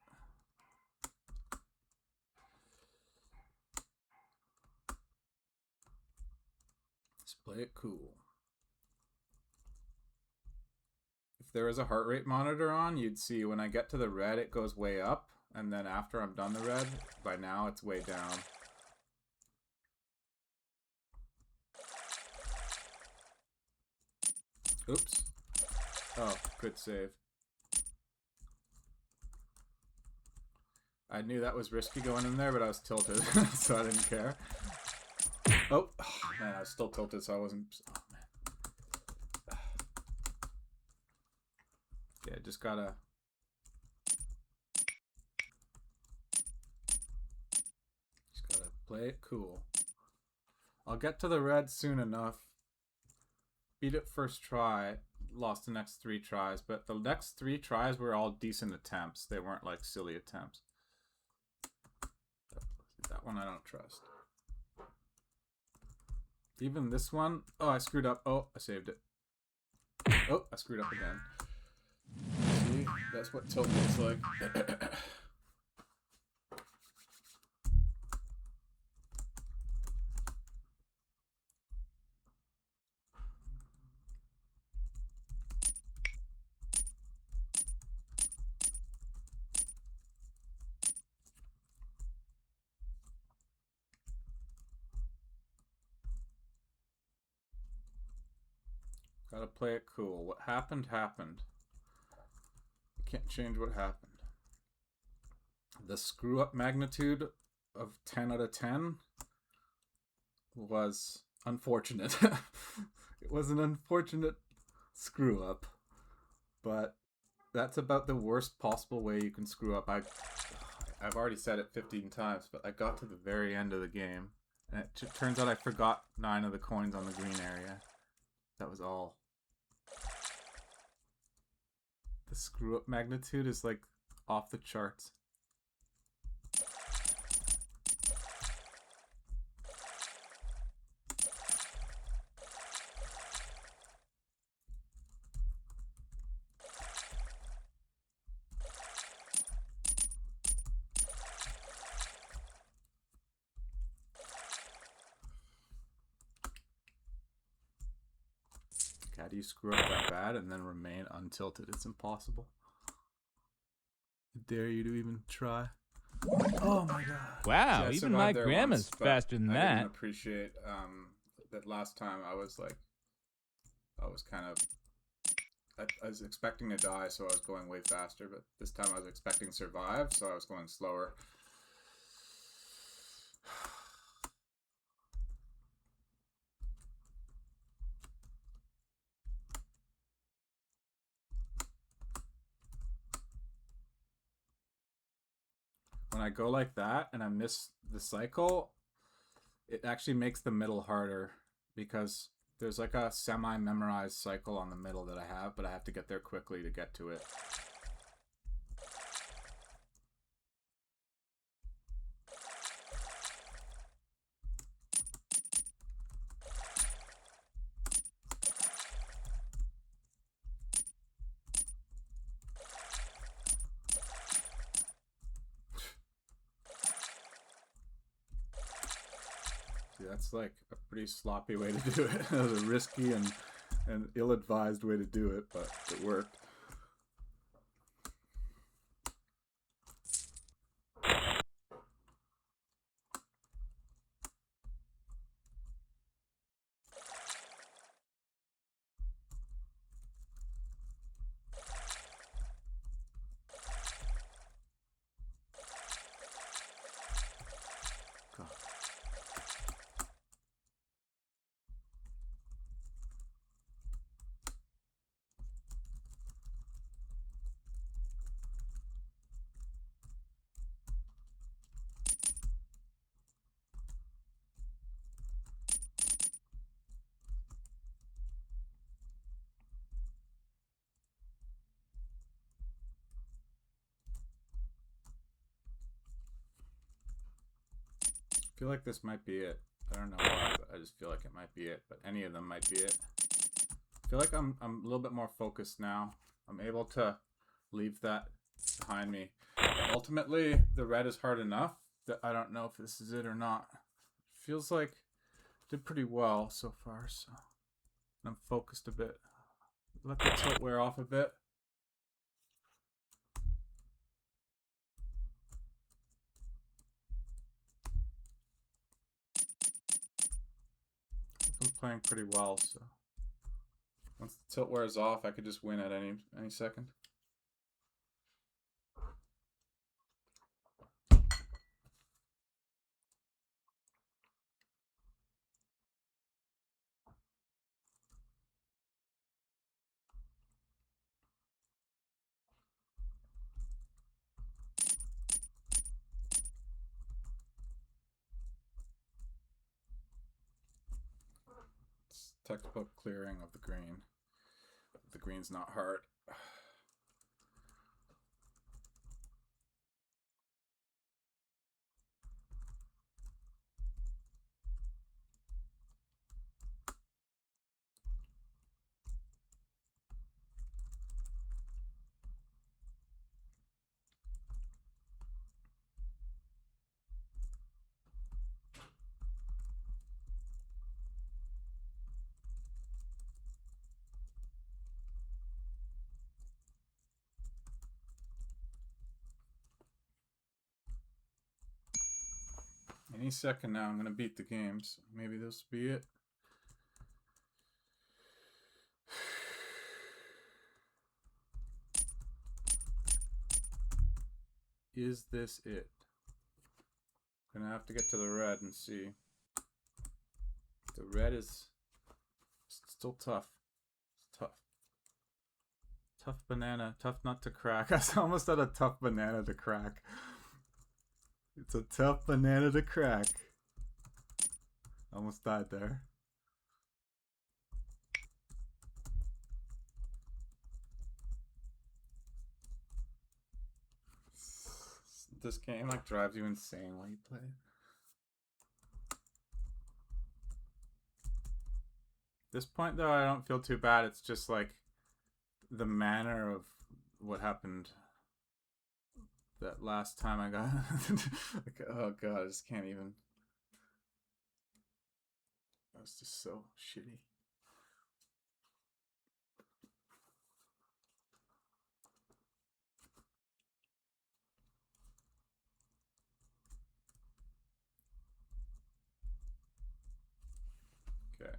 [SPEAKER 1] Just play it cool. If there was a heart rate monitor on, you'd see when I get to the red, it goes way up. And then after I'm done the red, by now it's way down. Oops. Oh, good save. I knew that was risky going in there, but I was tilted, so I didn't care. Oh, man, I was still tilted, so I wasn't... Oh, man. Yeah, just gotta... Just gotta play it cool. I'll get to the red soon enough. Beat it first try. Lost the next 3 tries, but the next 3 tries were all decent attempts. They weren't like silly attempts. That one I don't trust. Even this one. Oh, I screwed up. Oh, I saved it. Oh, I screwed up again. See, that's what tilt looks like. Gotta play it cool. What happened, happened. You can't change what happened. The screw up magnitude of 10 out of 10 was unfortunate. It was an unfortunate screw up, but that's about the worst possible way you can screw up. I've already said it 15 times, but I got to the very end of the game, and it turns out I forgot 9 of the coins on the green area. That was all. The screw up magnitude is like off the charts. How do you screw up that bad and then remain untilted? It's impossible. I dare you to even try. Oh my god.
[SPEAKER 2] Wow, even my grandma's faster than that.
[SPEAKER 1] I didn't appreciate that last time I was kind of... I was expecting to die, so I was going way faster, but this time I was expecting to survive, so I was going slower. When I go like that and I miss the cycle, it actually makes the middle harder because there's like a semi-memorized cycle on the middle that I have, but I have to get there quickly to get to it. That's like a pretty sloppy way to do it. It was a risky and ill-advised way to do it, but it worked. feel like this might be it. I don't know why, but I just feel like it might be it. But any of them might be it. I feel like I'm a little bit more focused now. I'm able to leave that behind me. Ultimately, the red is hard enough that I don't know if this is it or not. It feels like I did pretty well so far, so I'm focused a bit. Let the tilt wear off a bit. I'm playing pretty well, so once the tilt wears off, I could just win at any second. It's textbook clearing of the green. The green's not hard. Any second now, I'm going to beat the game, so maybe this will be it. Is this it? Gonna have to get to the red and see. The red is still tough. It's tough. Tough banana, tough nut to crack. I almost had a tough banana to crack. It's a tough banana to crack. Almost died there. This game like drives you insane while you play it. This point though, I don't feel too bad. It's just like the manner of what happened that last time I got like, oh god, I just can't even. That was just so shitty. Okay.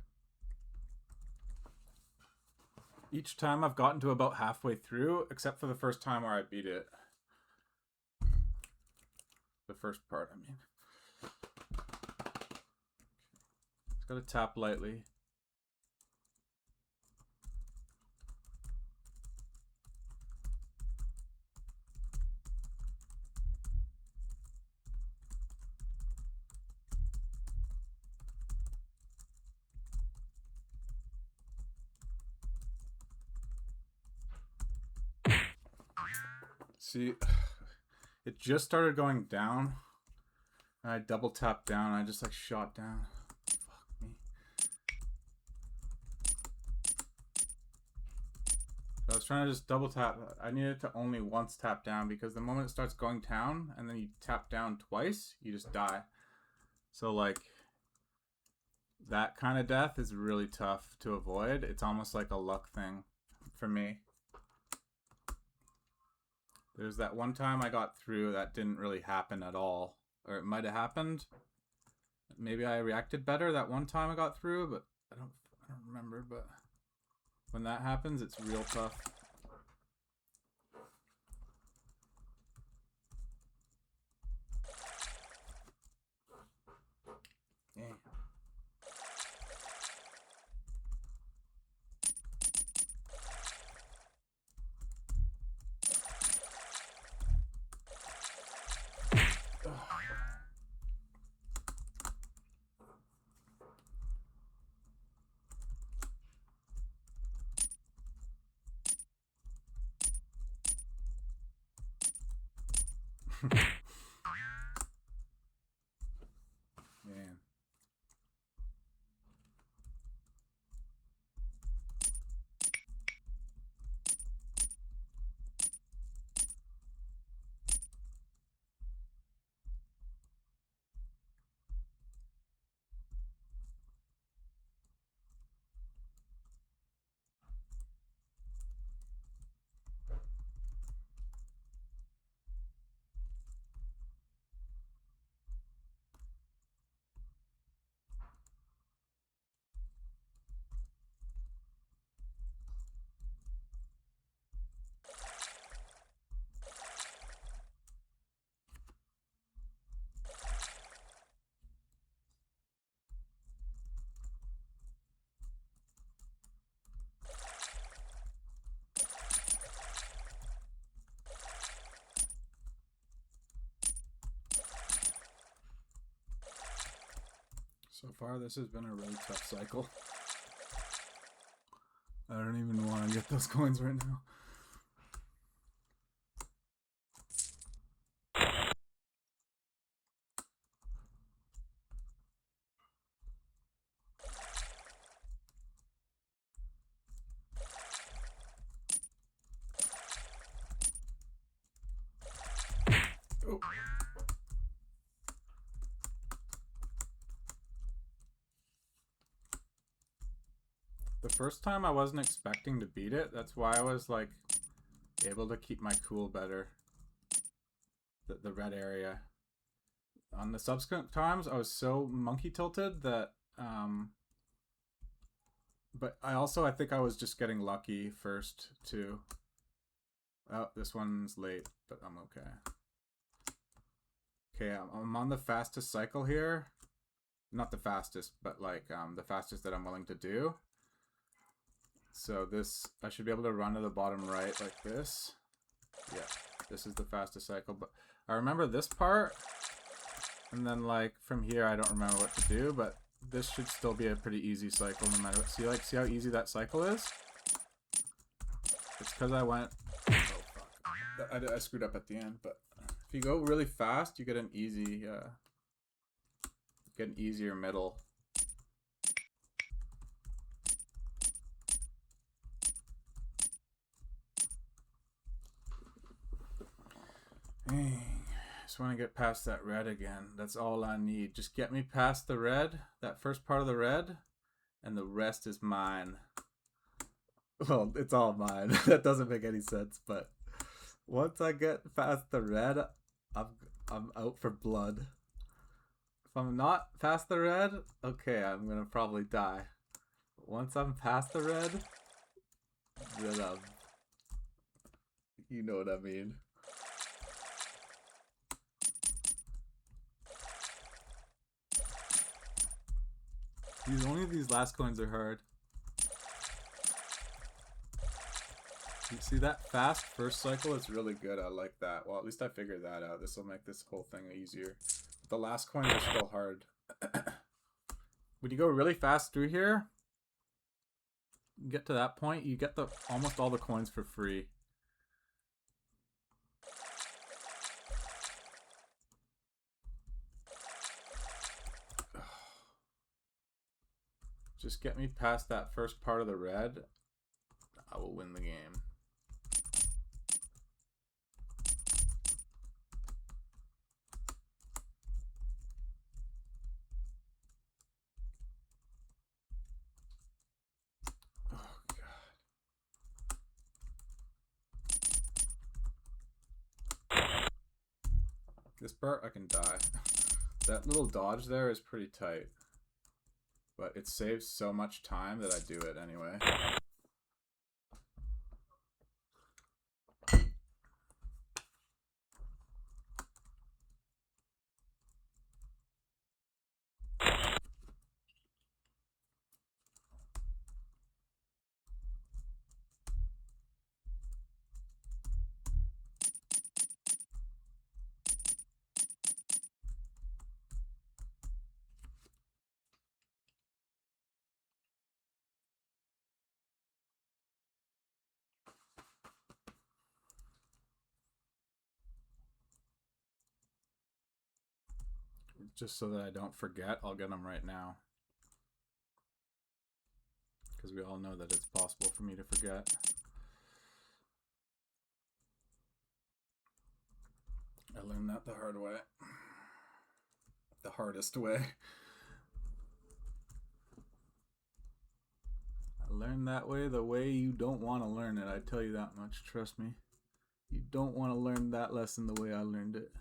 [SPEAKER 1] Each time I've gotten to about halfway through, except for the first time where I beat it. The first part, I mean. Just gotta tap lightly. See, it just started going down, and I double tapped down, and I just like shot down. Fuck me. So I was trying to just double tap. I needed to only once tap down because the moment it starts going down, and then you tap down twice, you just die. So like, that kind of death is really tough to avoid. It's almost like a luck thing for me. There's that one time I got through that didn't really happen at all. Or it might have happened. Maybe I reacted better that one time I got through, but I don't remember. But when that happens, it's real tough. Yeah. far this has been a really tough cycle. I don't even want to get those coins right now. Oh. The first time I wasn't expecting to beat it. That's why I was like able to keep my cool better. The red area. On the subsequent times, I was so monkey tilted that but I think I was just getting lucky first too. Oh, this one's late, but I'm okay. Okay, I'm on the fastest cycle here. Not the fastest, but like the fastest that I'm willing to do. So this, I should be able to run to the bottom right like this. Yeah, this is the fastest cycle. But I remember this part, and then like from here I don't remember what to do, but this should still be a pretty easy cycle no matter what. See how easy that cycle is? It's because I went... Oh, fuck. I screwed up at the end, but if you go really fast, you get an easy... get an easier middle. Just want to get past that red again. That's all I need. Just get me past the red, that first part of the red, and the rest is mine. Well, it's all mine. That doesn't make any sense, but once I get past the red, I'm out for blood. If I'm not past the red, okay, I'm gonna probably die. But once I'm past the red, then you know what I mean. Only these last coins are hard. You see that fast first cycle? It's really good. I like that. Well, at least I figured that out. This will make this whole thing easier. The last coins are still hard. When you go really fast through here, you get to that point, you get almost all the coins for free. Just get me past that first part of the red. I will win the game. Oh, God. This part, I can die. That little dodge there is pretty tight. But it saves so much time that I do it anyway. Just so that I don't forget, I'll get them right now. Because we all know that it's possible for me to forget. I learned that the hard way. The hardest way. I learned that way the way you don't want to learn it. I tell you that much, trust me. You don't want to learn that lesson the way I learned it.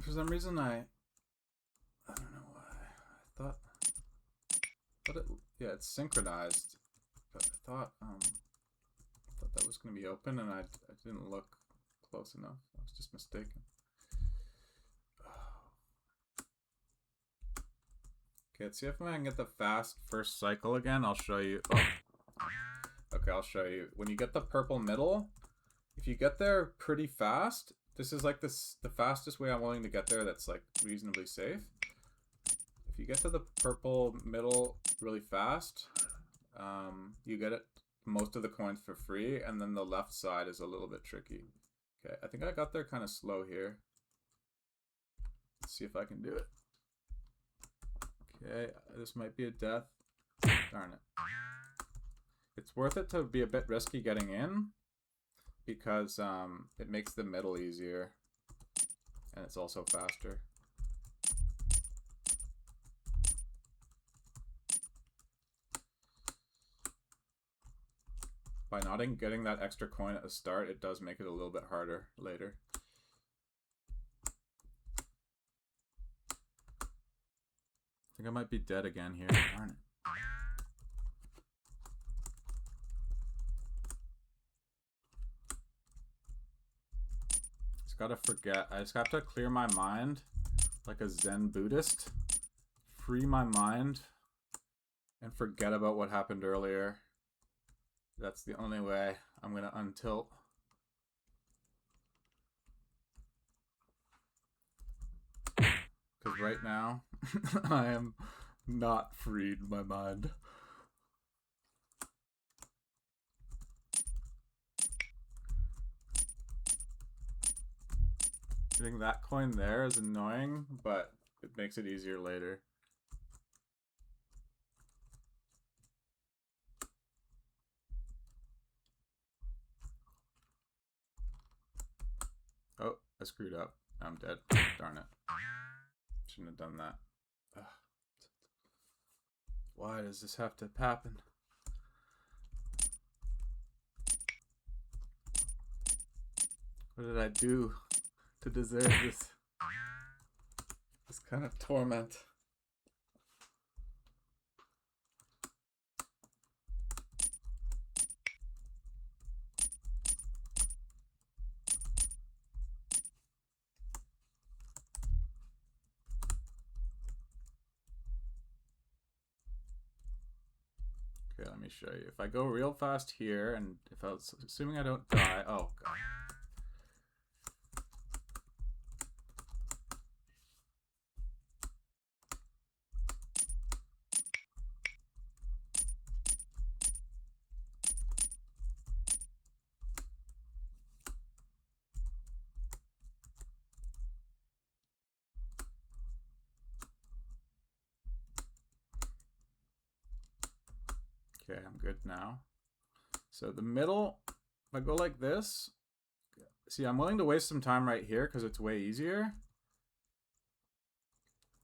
[SPEAKER 1] For some reason I don't know why. I thought it, yeah, it's synchronized. But I thought that was gonna be open, and I Didn't look close enough. I was just mistaken. Okay, let's see if I can get the fast first cycle again. I'll show you. Oh. Okay, I'll show you. When you get the purple middle, if you get there pretty fast, this is like the fastest way I'm willing to get there that's like reasonably safe. If you get to the purple middle really fast, you get it most of the coins for free, and then the left side is a little bit tricky. Okay, I think I got there kind of slow here. Let's see if I can do it. Okay, this might be a death. Darn it. It's worth it to be a bit risky getting in, because it makes the middle easier, and it's also faster. By not getting that extra coin at the start, it does make it a little bit harder later. I think I might be dead again here. Darn it. Just gotta forget. I just have to clear my mind like a Zen Buddhist. Free my mind and forget about what happened earlier. That's the only way I'm gonna untilt. Because right now, I am not freed my mind. Getting that coin there is annoying, but it makes it easier later. Oh, I screwed up. I'm dead. Darn it. Shouldn't have done that. Ugh. Why does this have to happen? What did I do to deserve this kind of torment? Okay, let me show you. If I go real fast here, and if I was assuming I don't die, oh god. Okay, I'm good now. So the middle, if I go like this, see, I'm willing to waste some time right here because it's way easier.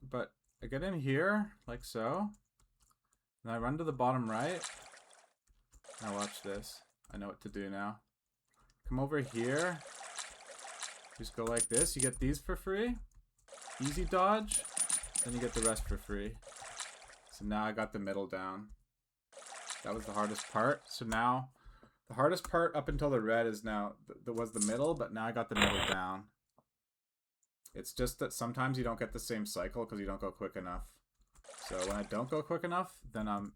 [SPEAKER 1] But I get in here, like so, and I run to the bottom right. Now watch this. I know what to do now. Come over here. Just go like this. You get these for free. Easy dodge. Then you get the rest for free. So now I got the middle down. That was the hardest part. So now, the hardest part up until the red is now, was the middle, but now I got the middle down. It's just that sometimes you don't get the same cycle because you don't go quick enough. So when I don't go quick enough, then I'm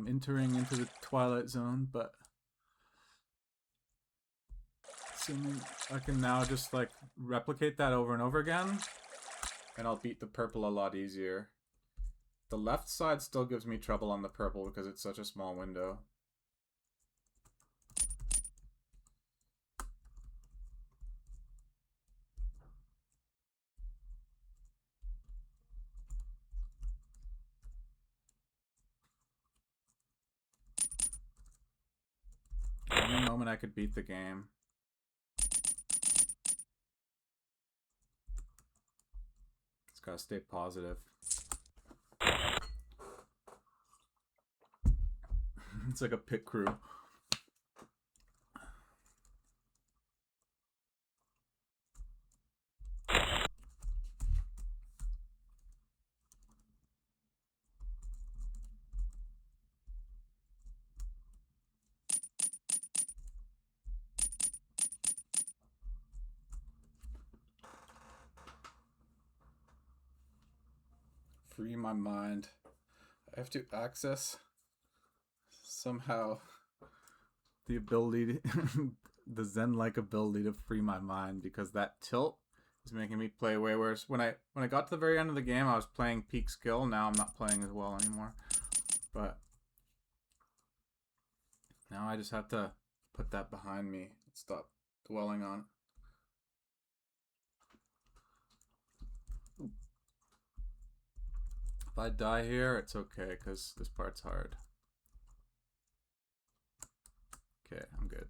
[SPEAKER 1] entering into the twilight zone, but assuming I can now just like replicate that over and over again, and I'll beat the purple a lot easier. The left side still gives me trouble on the purple because it's such a small window. Any moment I could beat the game. Just gotta stay positive. It's like a pit crew. Free my mind. I have to access somehow the ability to, the zen-like ability to free my mind, because that tilt is making me play way worse. When I got to the very end of the game, I was playing peak skill. Now I'm not playing as well anymore. But now I just have to put that behind me and stop dwelling on it. If I die here, it's okay, because this part's hard. Okay, I'm good.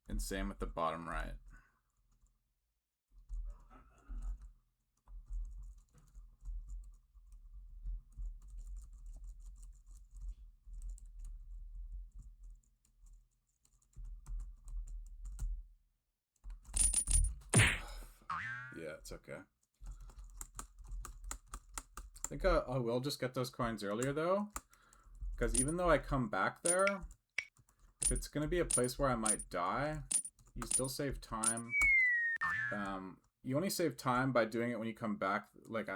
[SPEAKER 1] And same with the bottom right. Yeah, it's okay. I think I will just get those coins earlier though, because even though I come back there, if it's going to be a place where I might die, you still save time. You only save time by doing it when you come back. Like,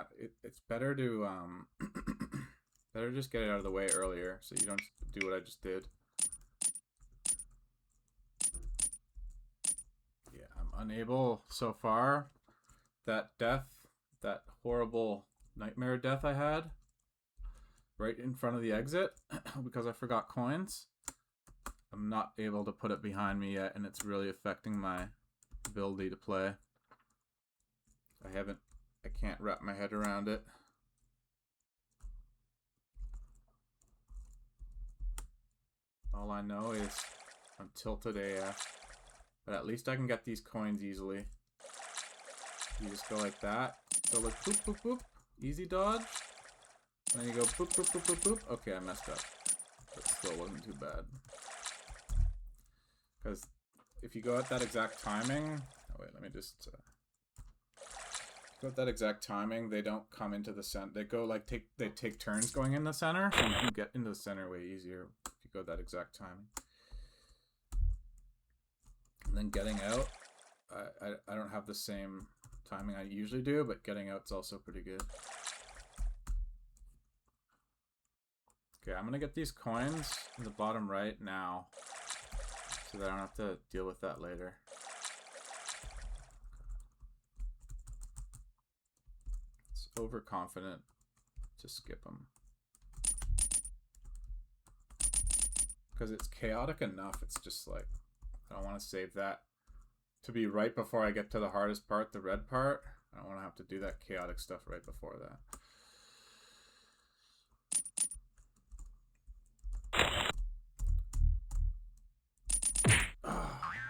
[SPEAKER 1] it's better to better just get it out of the way earlier so you don't do what I just did. Yeah, I'm unable so far. That death, that horrible nightmare death I had right in front of the exit because I forgot coins. I'm not able to put it behind me yet, and it's really affecting my ability to play. I can't wrap my head around it. All I know is I'm tilted AF, but at least I can get these coins easily. You just go like that. So like boop, boop, boop. Easy dodge. And then you go boop, boop, boop, boop, boop. Okay, I messed up. But still wasn't too bad. Because if you go at that exact timing... Oh wait, let me just... go at that exact timing, they don't come into the center. They go like, they take turns going in the center. So you can get into the center way easier if you go that exact timing. And then getting out, I don't have the same timing I usually do, but getting out's also pretty good. Okay, I'm gonna get these coins in the bottom right now, so that I don't have to deal with that later. It's overconfident to skip them. Because it's chaotic enough, it's just like, I don't want to save that to be right before I get to the hardest part, the red part. I don't want to have to do that chaotic stuff right before that.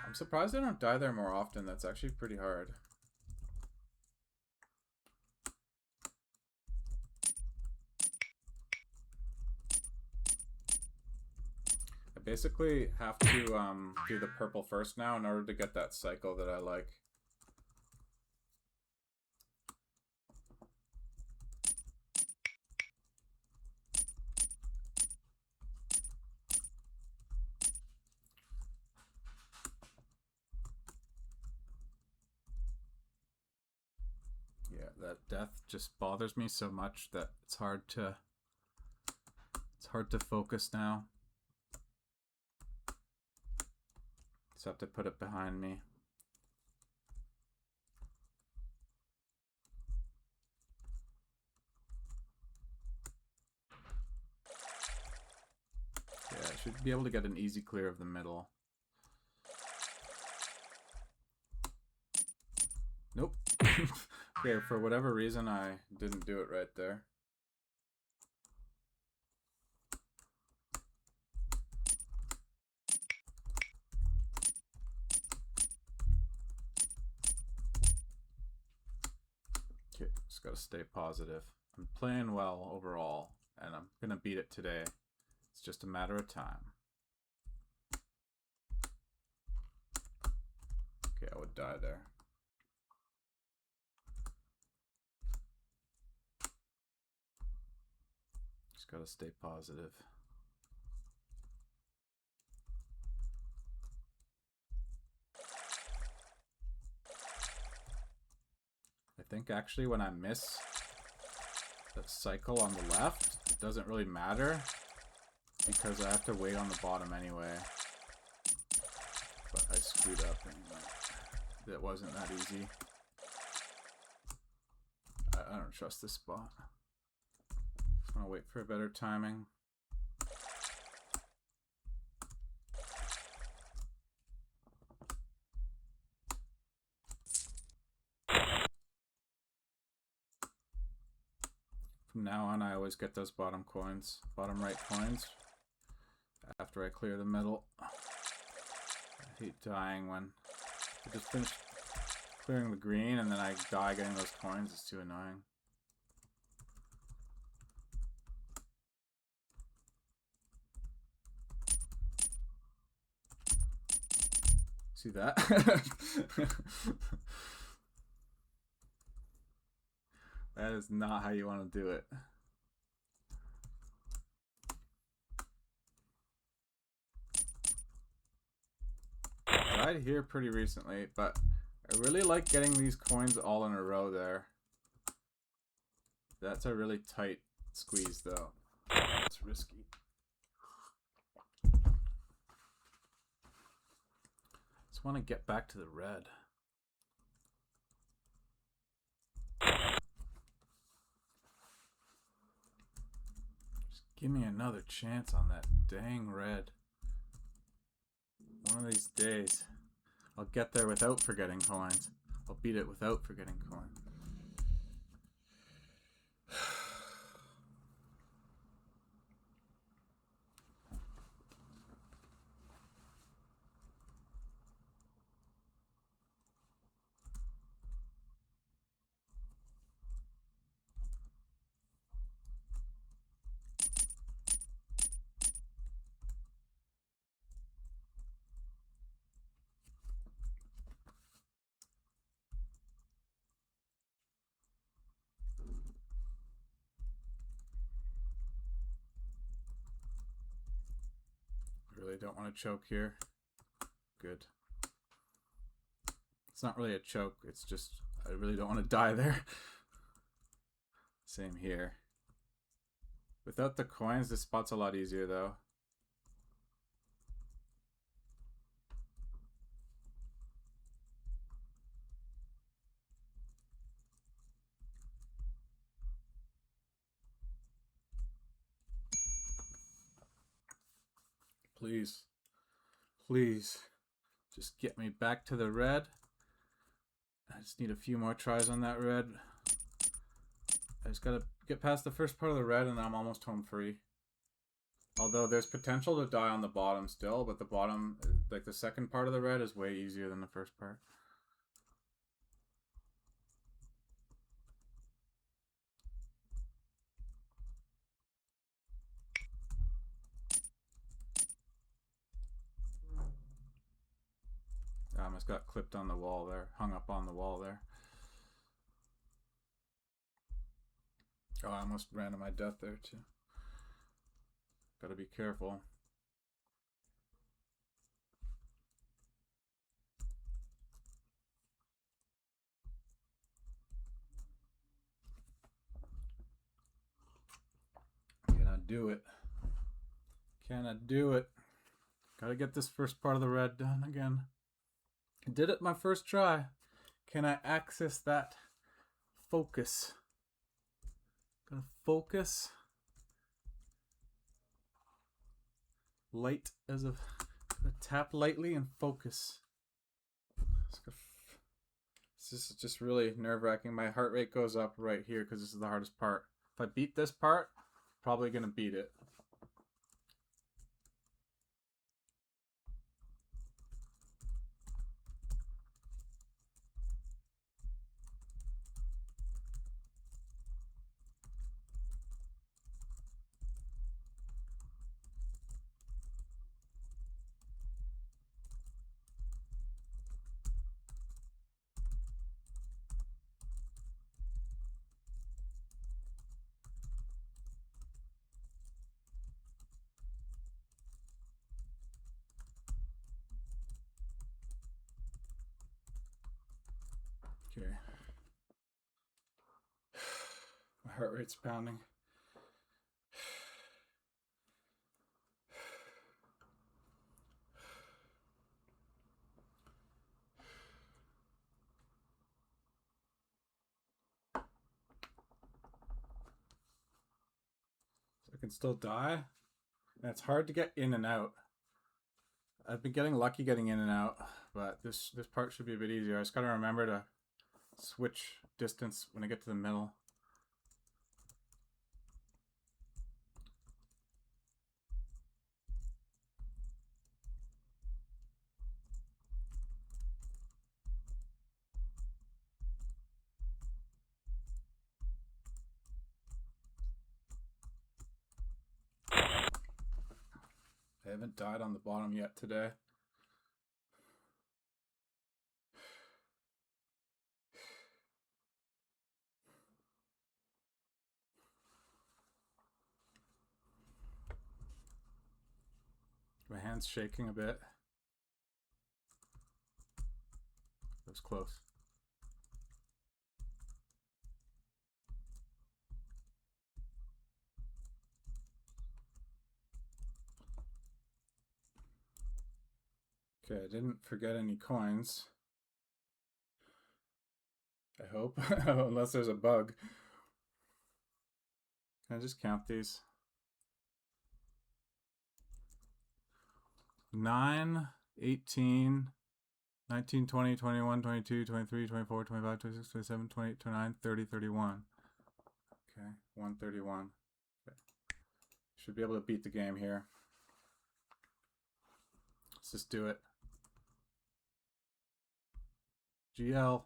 [SPEAKER 1] I'm surprised I don't die there more often. That's actually pretty hard. I basically have to do the purple first now in order to get that cycle that I like. Yeah, that death just bothers me so much that it's hard to focus now. Just have to put it behind me. Yeah, I should be able to get an easy clear of the middle. Nope. Okay, for whatever reason, I didn't do it right there. Okay, just gotta stay positive. I'm playing well overall, and I'm gonna beat it today. It's just a matter of time. Okay, I would die there. Just gotta stay positive. think actually when I miss the cycle on the left, it doesn't really matter because I have to wait on the bottom anyway. But I screwed up anyway. That wasn't that easy. I don't trust this spot. Just want to wait for a better timing. From now on, I always get those bottom coins, bottom right coins, after I clear the middle. I hate dying when I just finish clearing the green and then I die getting those coins. It's too annoying. See that? That is not how you want to do it. Died here pretty recently, but I really like getting these coins all in a row there. That's a really tight squeeze though. It's risky. Just want to get back to the red. Just give me another chance on that dang red. One of these days, I'll get there without forgetting coins. I'll beat it without forgetting coins. Really don't want to choke here. Good. It's not really a choke, it's just I really don't want to die there. Same here. Without the coins, this spot's a lot easier though. Please, please, just get me back to the red. I just need a few more tries on that red. I just gotta get past the first part of the red and then I'm almost home free. Although there's potential to die on the bottom still, but the bottom, like the second part of the red is way easier than the first part. I almost got clipped on the wall there, hung up on the wall there. Oh, I almost ran to my death there too. Gotta be careful. Can I do it? Can I do it? Gotta get this first part of the red done again. I did it my first try. Can I access that focus? Gotta focus. Light as a tap lightly and focus. This is just really nerve-wracking. My heart rate goes up right here because this is the hardest part. If I beat this part, probably gonna beat it. Okay. heart rate's pounding. I can still die, and it's hard to get in and out. I've been getting lucky getting in and out, but this part should be a bit easier. I just gotta remember to switch distance when I get to the middle. I haven't died on the bottom yet today. My hand's shaking a bit. That was close. Okay, I didn't forget any coins. I hope, unless there's a bug. Can I just count these? 9, 18, 19, 20, 21, 22, 23, 24, 25, 26, 27, 28, 29, 30, 31. Okay, 131. Okay. Should be able to beat the game here. Let's just do it. GL.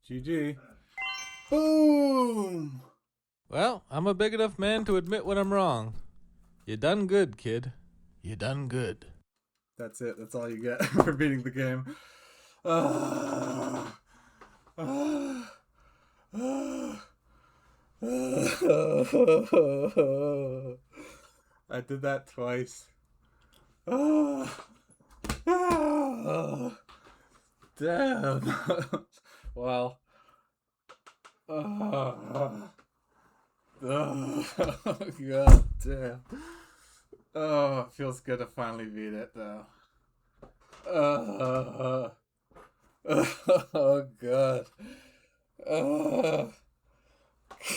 [SPEAKER 1] GG. Boom!
[SPEAKER 2] Well, I'm a big enough man to admit when I'm wrong. You done good, kid. You done good.
[SPEAKER 1] That's it. That's all you get for beating the game. I did that twice. Damn. Well. God damn. Oh, it feels good to finally beat it, though. Oh, God.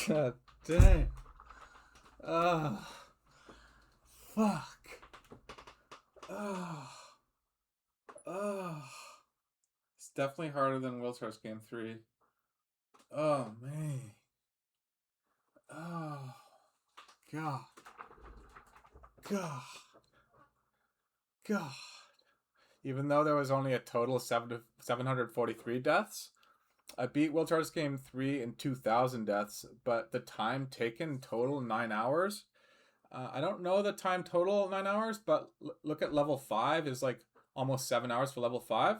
[SPEAKER 1] God damn. Fuck. It's definitely harder than Wheelchair's Game 3. Oh, man. Oh, God. God. Even though there was only a total of 743 deaths, I beat Wheelchair's Game 3 in 2,000 deaths, but the time taken total 9 hours. I don't know the time total 9 hours, but look at level 5 is like almost 7 hours for level 5.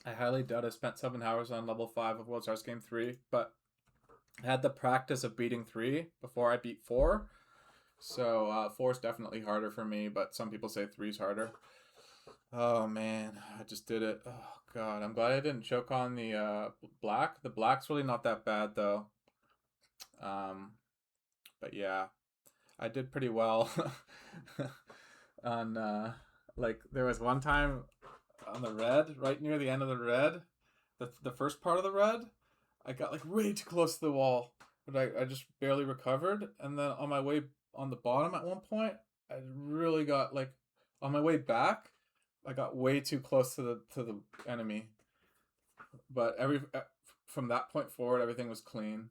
[SPEAKER 1] I highly doubt I spent 7 hours on level 5 of World Stars Game 3, but I had the practice of beating 3 before I beat 4. So 4 is definitely harder for me, but some people say 3 is harder. Oh man, I just did it. Oh god, I'm glad I didn't choke on the black. The black's really not that bad though. But yeah, I did pretty well on like there was one time on the red, right near the end of the red, the first part of the red, I got like way too close to the wall, but I just barely recovered. And then on my way on the bottom at one point, I really got like on my way back, I got way too close to the enemy. But from that point forward, everything was clean.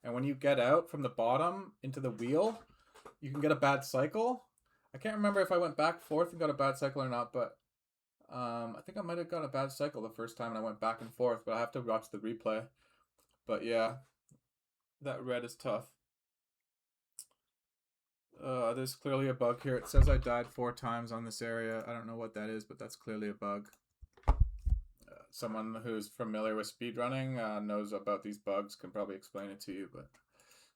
[SPEAKER 1] And when you get out from the bottom into the wheel, you can get a bad cycle. I can't remember if I went back forth and got a bad cycle or not, but I think I might have got a bad cycle the first time and I went back and forth, but I have to watch the replay. But yeah, that red is tough. There's clearly a bug here. It says I died 4 times on this area. I don't know what that is, but that's clearly a bug. Someone who's familiar with speedrunning knows about these bugs, can probably explain it to you, but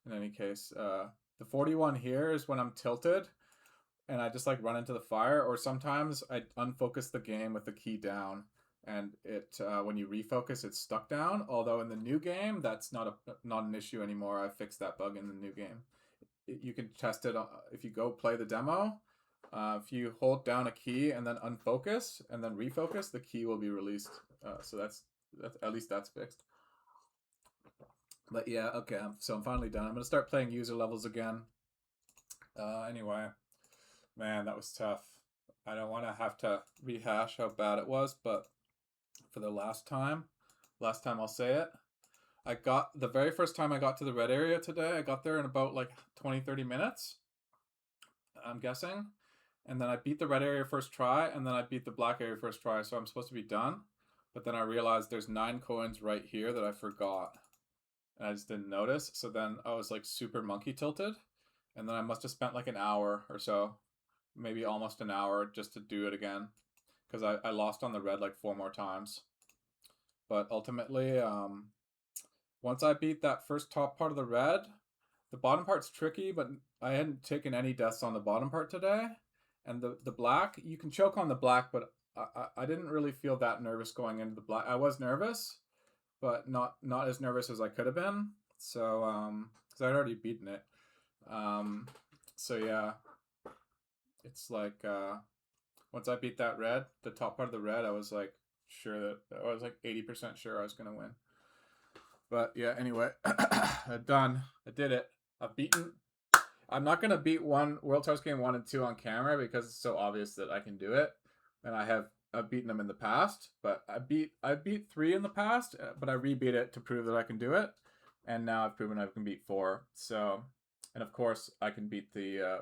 [SPEAKER 1] in any case, the 41 here is when I'm tilted and I just like run into the fire, or sometimes I unfocus the game with the key down, and it when you refocus it's stuck down. Although in the new game that's not an issue anymore. I fixed that bug in the new game. You can test it if you go play the demo. If you hold down a key and then unfocus and then refocus, the key will be released. So that's at least that's fixed. But yeah, okay, so I'm finally done. I'm gonna start playing user levels again. Anyway, man, that was tough. I don't want to have to rehash how bad it was, but for the last time I'll say it. I got the very first time I got to the red area today, I got there in about like 20-30 minutes, I'm guessing. And then I beat the red area first try, and then I beat the black area first try, so I'm supposed to be done. But then I realized there's 9 coins right here that I forgot. And I just didn't notice. So then I was like super monkey tilted. And then I must have spent like an hour or so, maybe almost an hour, just to do it again. Because I lost on the red like 4 more times. But ultimately, once I beat that first top part of the red, the bottom part's tricky, but I hadn't taken any deaths on the bottom part today. And the black, you can choke on the black, but I didn't really feel that nervous going into the black. I was nervous, but not as nervous as I could have been. So, because I'd already beaten it. So yeah, it's like, once I beat that red, the top part of the red, I was like sure that, I was like 80% sure I was going to win. But yeah, anyway, I'm done. I did it. I've beaten. I'm not going to beat World Tours Game 1 and 2 on camera because it's so obvious that I can do it. And I've beaten them in the past, but I beat 3 in the past, but I rebeat it to prove that I can do it. And now I've proven I can beat 4. So, and of course I can beat the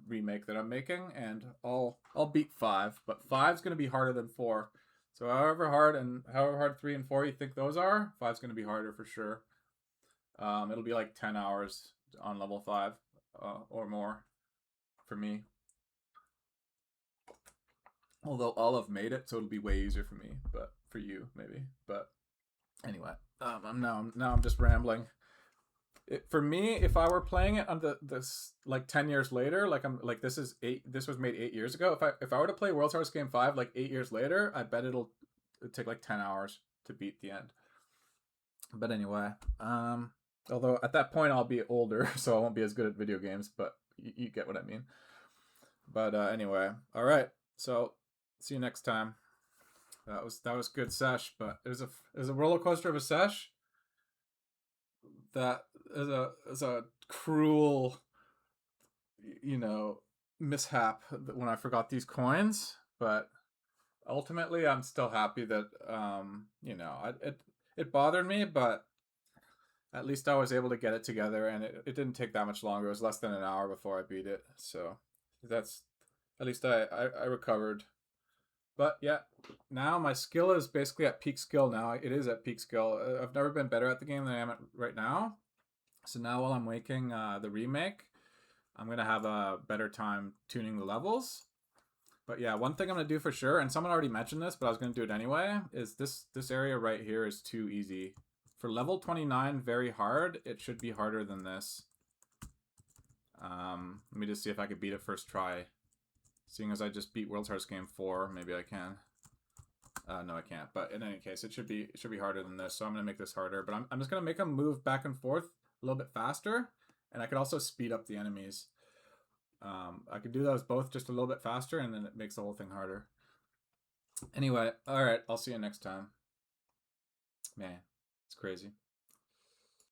[SPEAKER 1] remake that I'm making, and I'll beat 5, but 5's going to be harder than 4. So however hard 3 and 4 you think those are, 5's going to be harder for sure. It'll be like 10 hours on level 5 or more for me. Although I'll have made it, so it'll be way easier for me, but for you maybe. But anyway, I'm just rambling. For me, if I were playing it on this like 10 years later, this was made 8 years ago. If I were to play World Tours Game 5 like 8 years later, I bet it'll take like 10 hours to beat the end. But anyway, although at that point I'll be older, so I won't be as good at video games, but you get what I mean. But anyway, all right. So see you next time. That was good sesh, but it was a roller coaster of a sesh. That is a cruel, mishap when I forgot these coins. But ultimately, I'm still happy that it bothered me, but at least I was able to get it together, and it didn't take that much longer. It was less than an hour before I beat it, so that's at least I recovered. But yeah, now my skill is basically at peak skill now. It is at peak skill. I've never been better at the game than I am at right now. So now while I'm making the remake, I'm going to have a better time tuning the levels. But yeah, one thing I'm going to do for sure, and someone already mentioned this, but I was going to do it anyway, is this area right here is too easy. For level 29, very hard. It should be harder than this. Let me just see if I could beat it first try. Seeing as I just beat World Tours Game 4, maybe I can. No, I can't. But in any case, it should be harder than this. So I'm gonna make this harder. But I'm just gonna make them move back and forth a little bit faster, and I could also speed up the enemies. I could do those both just a little bit faster, and then it makes the whole thing harder. Anyway, all right. I'll see you next time. Man, it's crazy.